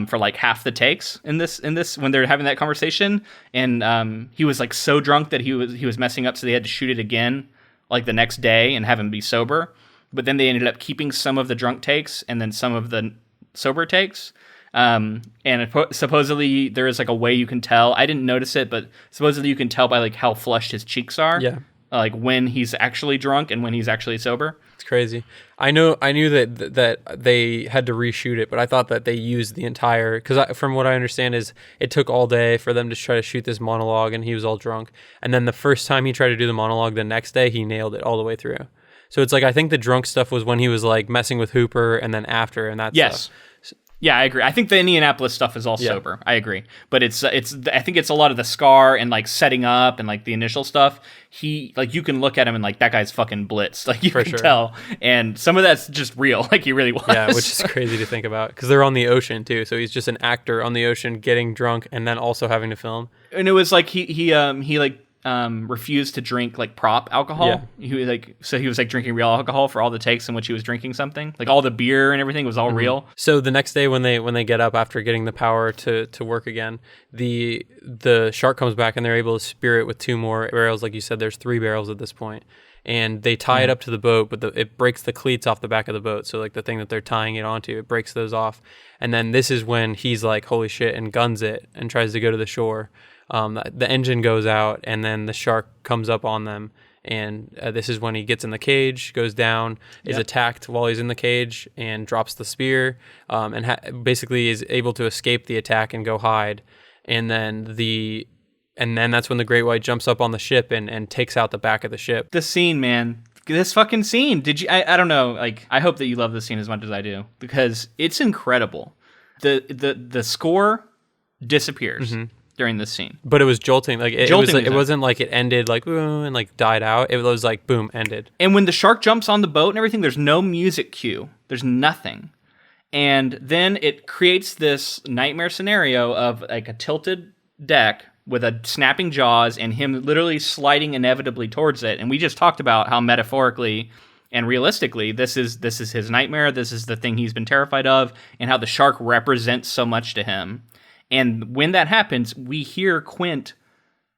for like half the takes in this when they're having that conversation, and he was like so drunk that he was messing up, so they had to shoot it again like the next day and have him be sober. But then they ended up keeping some of the drunk takes and then some of the sober takes. And supposedly there is like a way you can tell. I didn't notice it, but supposedly you can tell by like how flushed his cheeks are. Yeah. Like when he's actually drunk and when he's actually sober. It's crazy. I knew that they had to reshoot it, but I thought that they used the entire, because from what I understand is it took all day for them to try to shoot this monologue, and he was all drunk. And then the first time he tried to do the monologue the next day, he nailed it all the way through. So it's like I think the drunk stuff was when he was like messing with Hooper, and then after, and that's yes. Yeah, I agree. I think the Indianapolis stuff is all sober. I agree. But it's I think it's a lot of the scar and like setting up and like the initial stuff. He like you can look at him and like that guy's fucking blitzed. Like you can tell. And some of that's just real. Like he really was. Yeah, which is crazy to think about because they're on the ocean too. So he's just an actor on the ocean getting drunk and then also having to film. And it was like he like refused to drink like prop alcohol. Yeah. He was like drinking real alcohol for all the takes in which he was drinking something. Like all the beer and everything was all real. So the next day when they get up after getting the power to work again, the shark comes back and they're able to spear it with 2 more barrels. Like you said, there's 3 barrels at this point. And they tie it up to the boat, but it breaks the cleats off the back of the boat. So like the thing that they're tying it onto, it breaks those off. And then this is when he's like, holy shit, and guns it and tries to go to the shore. The engine goes out, and then the shark comes up on them, and this is when he gets in the cage, goes down, is attacked while he's in the cage, and drops the spear, and basically is able to escape the attack and go hide, and then that's when the great white jumps up on the ship and takes out the back of the ship. The scene, man. This fucking scene. Did you? I don't know. Like, I hope that you love this scene as much as I do because it's incredible. The score disappears. During this scene, but it was jolting. Like it wasn't like it ended like ooh, and like died out. It was like boom, ended. And when the shark jumps on the boat and everything, there's no music cue. There's nothing, and then it creates this nightmare scenario of like a tilted deck with a snapping jaws and him literally sliding inevitably towards it. And we just talked about how metaphorically and realistically this is his nightmare. This is the thing he's been terrified of, and how the shark represents so much to him. And when that happens, we hear Quint,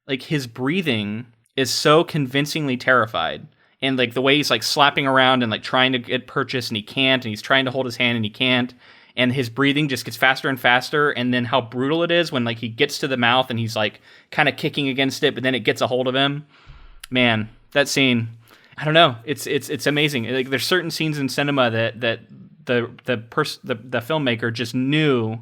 like his breathing is so convincingly terrified. And like the way he's like slapping around and like trying to get purchase and he can't, and he's trying to hold his hand and he can't. And his breathing just gets faster and faster. And then how brutal it is when like he gets to the mouth and he's like kind of kicking against it, but then it gets a hold of him. Man, that scene, I don't know. It's amazing. Like there's certain scenes in cinema that the filmmaker just knew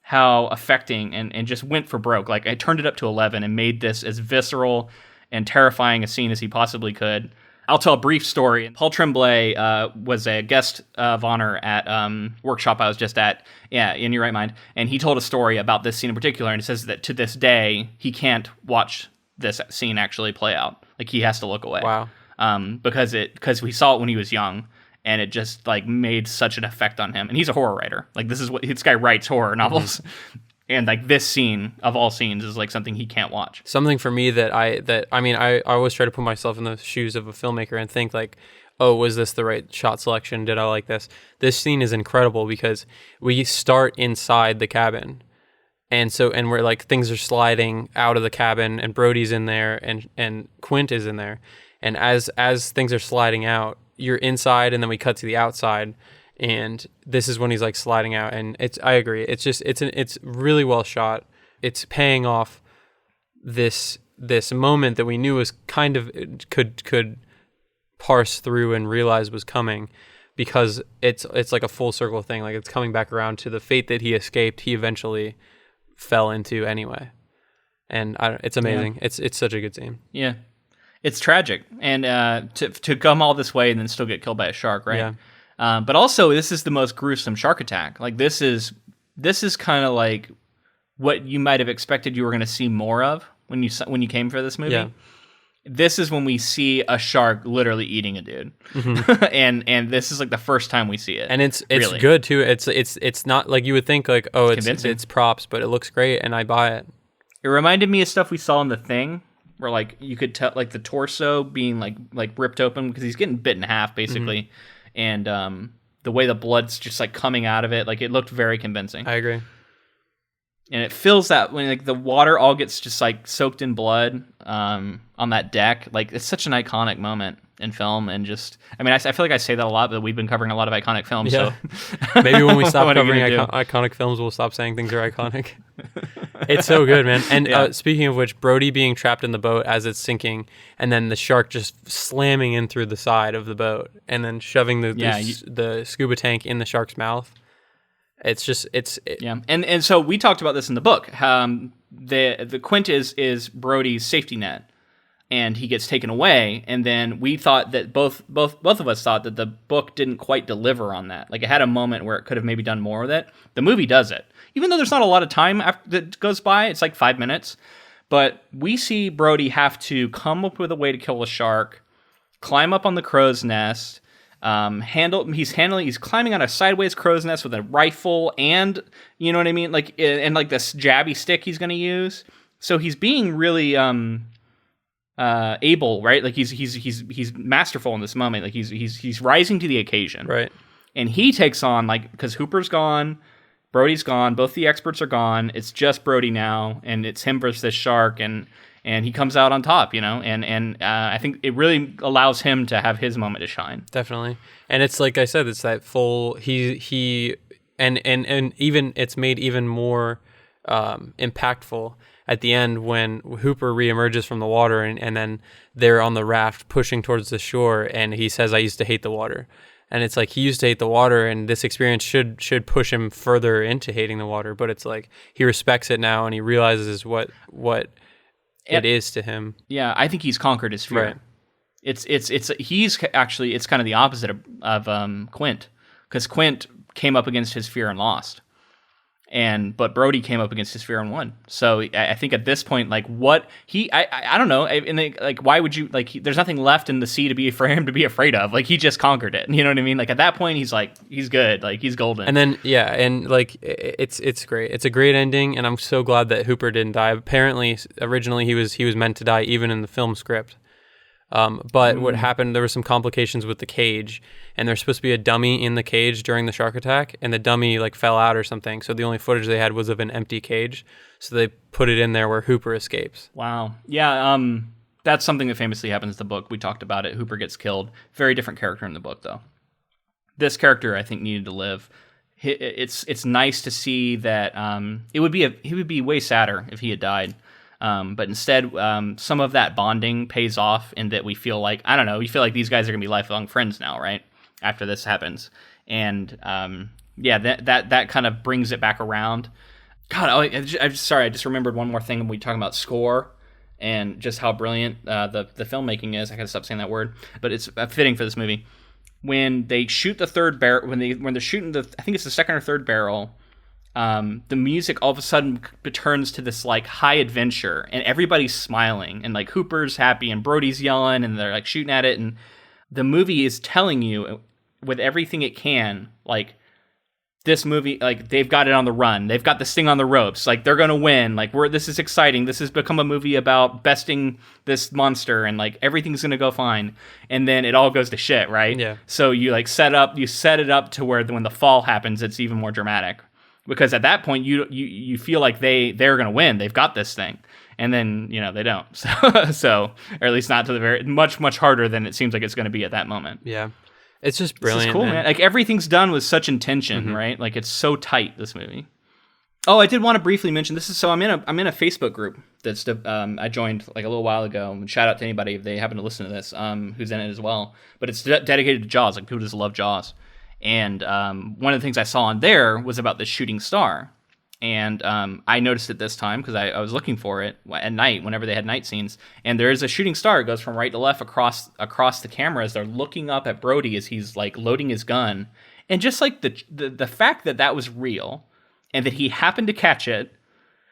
how affecting and just went for broke. Like I turned it up to 11 and made this as visceral and terrifying a scene as he possibly could. I'll tell a brief story. Paul Tremblay was a guest of honor at workshop I was just at, in Your Right Mind, and he told a story about this scene in particular, and it says that to this day he can't watch this scene actually play out. Like he has to look away. Wow. Because we saw it when he was young. And it just like made such an effect on him. And he's a horror writer. Like this guy writes horror novels. And like this scene of all scenes is like something he can't watch. Something for me that I always try to put myself in the shoes of a filmmaker and think like, oh, was this the right shot selection? Did I like this? This scene is incredible because we start inside the cabin. And we're like, things are sliding out of the cabin and Brody's in there and Quint is in there. And as things are sliding out, you're inside and then we cut to the outside and this is when he's like sliding out, and I agree. It's really well shot. It's paying off this moment that we knew was kind of could parse through and realize was coming. because it's like a full circle thing. Like it's coming back around to the fate that he escaped. He eventually fell into anyway, and it's amazing. Yeah. It's such a good scene. Yeah, it's tragic, and to come all this way and then still get killed by a shark, right? Yeah. But also, this is the most gruesome shark attack. Like this is kind of like what you might have expected you were going to see more of when you came for this movie. Yeah. This is when we see a shark literally eating a dude, and this is like the first time we see it, and it's really good too. It's not like you would think like, oh, it's props, but it looks great, and I buy it. It reminded me of stuff we saw in The Thing, where like you could tell like the torso being like ripped open because he's getting bit in half basically, and the way the blood's just like coming out of it, like it looked very convincing. I agree. And it feels that when like the water all gets just like soaked in blood on that deck, like it's such an iconic moment in film. And just, I mean, I feel like I say that a lot, but we've been covering a lot of iconic films. Yeah. So maybe when we stop covering iconic films, we'll stop saying things are iconic. It's so good, man. And speaking of which, Brody being trapped in the boat as it's sinking, and then the shark just slamming in through the side of the boat, and then shoving the scuba tank in the shark's mouth. It's just and so we talked about this in the book. The Quint is Brody's safety net, and he gets taken away. And then we thought that both of us thought that the book didn't quite deliver on that. Like it had a moment where it could have maybe done more with it. The movie does it, even though there's not a lot of time that goes by. It's like 5 minutes, but we see Brody have to come up with a way to kill a shark, climb up on the crow's nest. He's climbing on a sideways crow's nest with a rifle, and you know what I mean, like and like this jabby stick he's going to use. So he's being really able, right? Like he's masterful in this moment. Like he's rising to the occasion, right? And he takes on, like, because Hooper's gone, Brody's gone, both the experts are gone. It's just Brody now, and it's him versus this shark, and he comes out on top, you know, and I think it really allows him to have his moment to shine. Definitely. And it's like I said, it's that full, he and even it's made even more impactful at the end when Hooper reemerges from the water and then they're on the raft pushing towards the shore, and he says, "I used to hate the water." And it's like he used to hate the water, and this experience should push him further into hating the water, but it's like he respects it now and he realizes what it is to him. Yeah, I think he's conquered his fear. Right. It's kind of the opposite of Quint, because Quint came up against his fear and lost, but Brody came up against his fear and won. So I think at this point, like I don't know, like why would you, like there's nothing left in the sea for him to be afraid of. Like he just conquered it. You know what I mean? Like at that point, he's like he's good. Like he's golden. And then and like it's great. It's a great ending, and I'm so glad that Hooper didn't die. Apparently, originally he was meant to die even in the film script. But what happened, there were some complications with the cage, and there's supposed to be a dummy in the cage during the shark attack, and the dummy like fell out or something. So the only footage they had was of an empty cage. So they put it in there where Hooper escapes. Wow. Yeah. That's something that famously happens in the book. We talked about it. Hooper gets killed. Very different character in the book, though. This character, I think, needed to live. It's nice to see that he would be way sadder if he had died. But instead, some of that bonding pays off in that we feel like, I don't know, we feel like these guys are going to be lifelong friends now, right? After this happens. And that kind of brings it back around. God, I'm sorry, I just remembered one more thing when we talk about score and just how brilliant the filmmaking is. I got to stop saying that word, but it's fitting for this movie. When they shoot the third barrel, when they're shooting I think it's the second or third barrel, the music all of a sudden turns to this like high adventure, and everybody's smiling, and like Hooper's happy and Brody's yelling, and they're like shooting at it, and the movie is telling you with everything it can, like this movie, like they've got it on the run, they've got this thing on the ropes, like they're gonna win, like this is exciting, this has become a movie about besting this monster, and like everything's gonna go fine, and then it all goes to shit, right? Yeah. So you set it up to where when the fall happens, it's even more dramatic. Because at that point, you feel like they're going to win. They've got this thing. And then, they don't. So or at least not to the very, much harder than it seems like it's going to be at that moment. Yeah. It's just brilliant. This is cool, man. Like everything's done with such intention, right? Like it's so tight, this movie. Oh, I did want to briefly mention, I'm in a Facebook group that's, I joined like a little while ago. And shout out to anybody if they happen to listen to this, who's in it as well. But it's dedicated to Jaws. Like people just love Jaws. And one of the things I saw on there was about the shooting star. And I noticed it this time because I was looking for it at night whenever they had night scenes. And there is a shooting star. It goes from right to left across the camera as they're looking up at Brody as he's like loading his gun. And just like the fact that was real and that he happened to catch it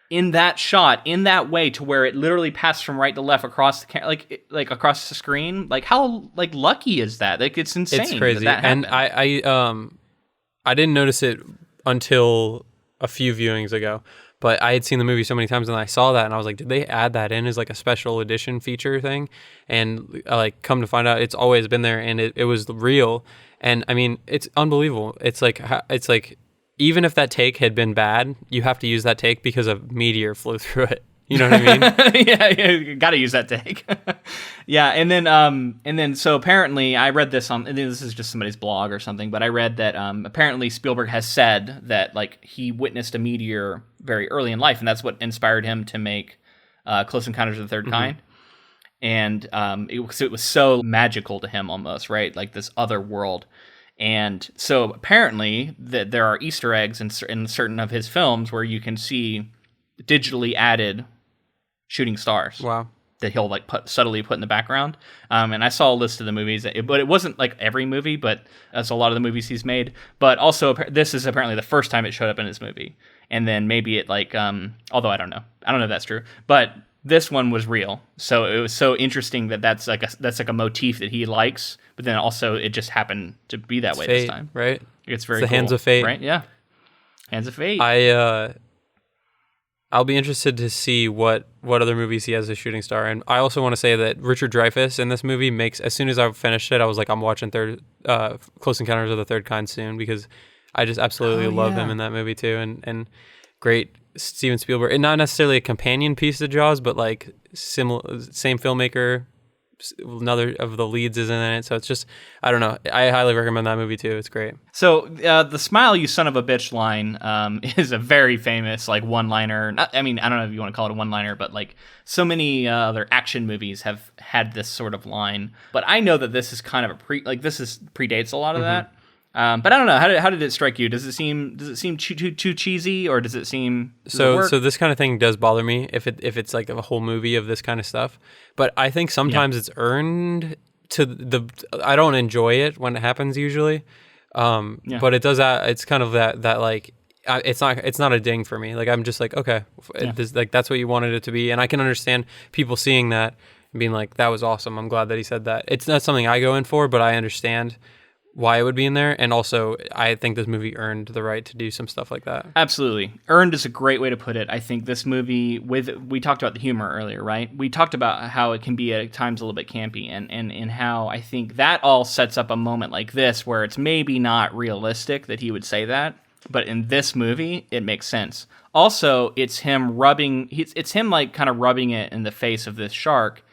in that shot, in that way, to where it literally passed from right to left across the like across the screen. Like how like lucky is that? Like it's insane. It's crazy. That and happened. I didn't notice it until a few viewings ago, but I had seen the movie so many times and I saw that and I was like, did they add that in as like a special edition feature thing? And like come to find out, it's always been there and it was real. And I mean, it's unbelievable. It's like even if that take had been bad, you have to use that take because a meteor flew through it. You know what I mean? yeah, you gotta use that take. yeah, and then so apparently I read this on, and this is just somebody's blog or something, but I read that apparently Spielberg has said that like he witnessed a meteor very early in life, and that's what inspired him to make Close Encounters of the Third Kind. And it was so magical to him almost, right? Like this other world. And so apparently that there are Easter eggs in certain of his films where you can see digitally added shooting stars. Wow. That he'll like subtly put in the background. And I saw a list of the movies, but it wasn't like every movie, but that's a lot of the movies he's made. But also this is apparently the first time it showed up in his movie. And then maybe it like, although I don't know if that's true, but this one was real. So it was so interesting that's like a motif that he likes, but then also it just happened to be that way fate, this time. Right? It's very the cool, hands of fate. Right? Yeah. Hands of fate. I'll be interested to see what other movies he has as shooting star. And I also want to say that Richard Dreyfuss in this movie makes, as soon as I finished it, I was like, I'm watching Close Encounters of the Third Kind soon because I just absolutely love him in that movie too. And great Stephen Spielberg. And not necessarily a companion piece to Jaws, but like same filmmaker. Another of the leads is in it, so it's just, I don't know, I highly recommend that movie too. It's great. So the "smile you son of a bitch" line is a very famous like one-liner. I mean, I don't know if you want to call it a one-liner, but like so many other action movies have had this sort of line. But I know that this is kind of predates a lot of that. But I don't know. How did it strike you? Does it seem too cheesy, or does it seem so this kind of thing does bother me if it's like a whole movie of this kind of stuff. But I think sometimes it's earned to I don't enjoy it when it happens usually. But it does that. It's kind of that like it's not a ding for me. Like I'm just like, okay, like that's what you wanted it to be, and I can understand people seeing that and being like, that was awesome. I'm glad that he said that. It's not something I go in for, but I understand why it would be in there, and also I think this movie earned the right to do some stuff like that. Absolutely. Earned is a great way to put it. I think this movie, we talked about the humor earlier, right? We talked about how it can be at times a little bit campy, and how I think that all sets up a moment like this where it's maybe not realistic that he would say that, but in this movie, it makes sense. Also, it's him like kind of rubbing it in the face of this shark,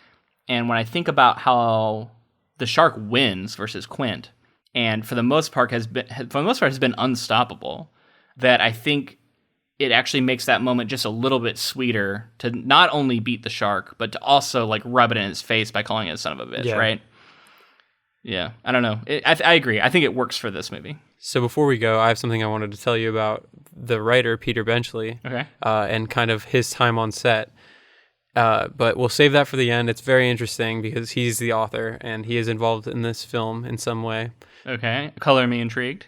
and when I think about how the shark wins versus Quint, and for the most part has been unstoppable, that I think it actually makes that moment just a little bit sweeter to not only beat the shark, but to also like rub it in his face by calling it a son of a bitch, right? Yeah, I don't know. I agree. I think it works for this movie. So before we go, I have something I wanted to tell you about the writer, Peter Benchley, and kind of his time on set. But we'll save that for the end. It's very interesting because he's the author and he is involved in this film in some way. Okay, color me intrigued.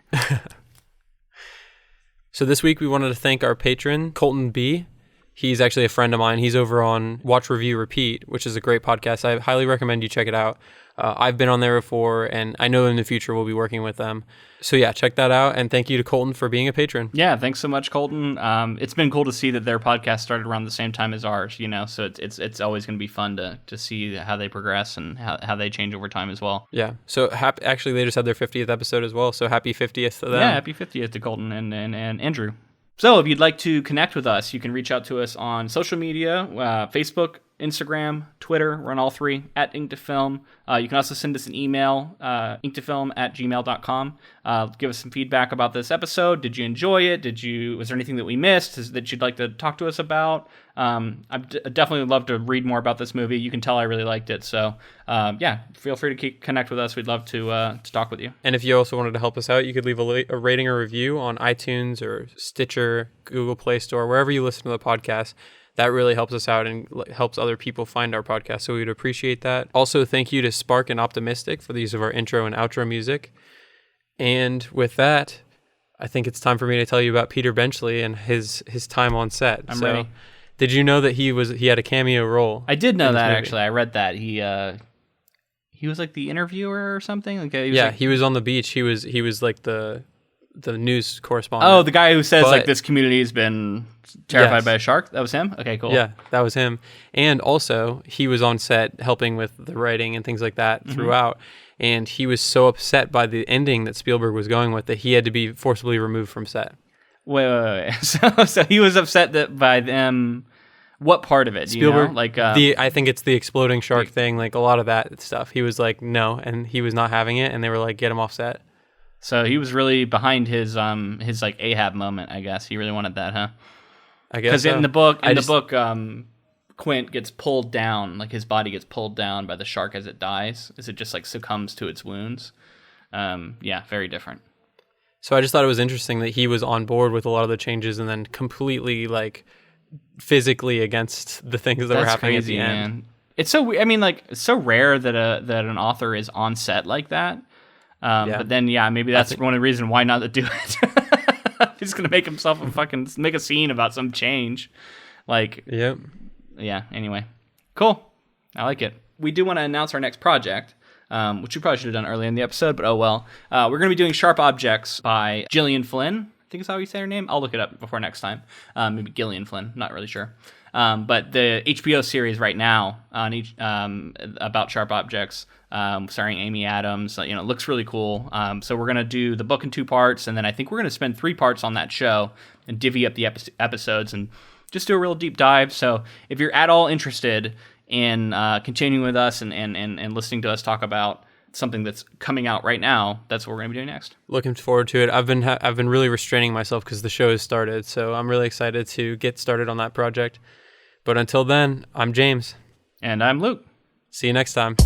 So this week we wanted to thank our patron, Colton B. He's actually a friend of mine. He's over on Watch Review Repeat, which is a great podcast. I highly recommend you check it out. I've been on there before, and I know in the future we'll be working with them. So yeah, check that out, and thank you to Colton for being a patron. Yeah, thanks so much, Colton. It's been cool to see that their podcast started around the same time as ours, you know, so it's always going to be fun to see how they progress and how they change over time as well. Yeah, so actually they just had their 50th episode as well, so happy 50th to them. Yeah, happy 50th to Colton and Andrew. So if you'd like to connect with us, you can reach out to us on social media, Facebook, Instagram, Twitter. We're on all three, at Ink2Film. You can also send us an email, ink2film@gmail.com. Give us some feedback about this episode. Did you enjoy it? Was there anything that we missed that you'd like to talk to us about? I'd definitely love to read more about this movie. You can tell I really liked it. So, feel free to connect with us. We'd love to talk with you. And if you also wanted to help us out, you could leave a rating or review on iTunes or Stitcher, Google Play Store, wherever you listen to the podcast. That really helps us out and helps other people find our podcast, so we'd appreciate that. Also, thank you to Spark and Optimistic for the use of our intro and outro music. And with that, I think it's time for me to tell you about Peter Benchley and his time on set. I'm ready. Did you know that he had a cameo role? I did know that, actually. I read that. He was like the interviewer or something? He was on the beach. He was like the news correspondent. Oh, the guy who says like this community has been terrified by a shark? That was him? Okay, cool. Yeah, that was him. And also, he was on set helping with the writing and things like that throughout. And he was so upset by the ending that Spielberg was going with that he had to be forcibly removed from set. Wait. So he was upset by them. What part of it? Spielberg, you know? I think it's the exploding shark thing, like a lot of that stuff. He was like, no, and he was not having it, and they were like, get him off set. So he was really behind his like Ahab moment, I guess. He really wanted that, huh? I guess because so. in the book, Quint gets pulled down, like his body gets pulled down by the shark as it dies, as it just like succumbs to its wounds. Very different. So I just thought it was interesting that he was on board with a lot of the changes and then completely like physically against the things that were happening crazy, at the end. Man. It's so, I mean, like, it's so rare that an author is on set like that. But then, maybe that's one of the reasons why not to do it. He's going to make himself make a scene about some change. Like, yep. Yeah, anyway. Cool. I like it. We do want to announce our next project, which we probably should have done earlier in the episode, but oh well. We're going to be doing Sharp Objects by Gillian Flynn. I think is how you say her name. I'll look it up before next time. Maybe Gillian Flynn. Not really sure. But the HBO series right now on about Sharp Objects, starring Amy Adams, looks really cool. So we're gonna do the book in 2 parts, and then I think we're gonna spend 3 parts on that show and divvy up the episodes and just do a real deep dive. So if you're at all interested in continuing with us and listening to us talk about something that's coming out right now, that's what we're going to be doing next. Looking forward to it. I've been really restraining myself because the show has started, so I'm really excited to get started on that project. But until then, I'm James. And I'm Luke. See you next time.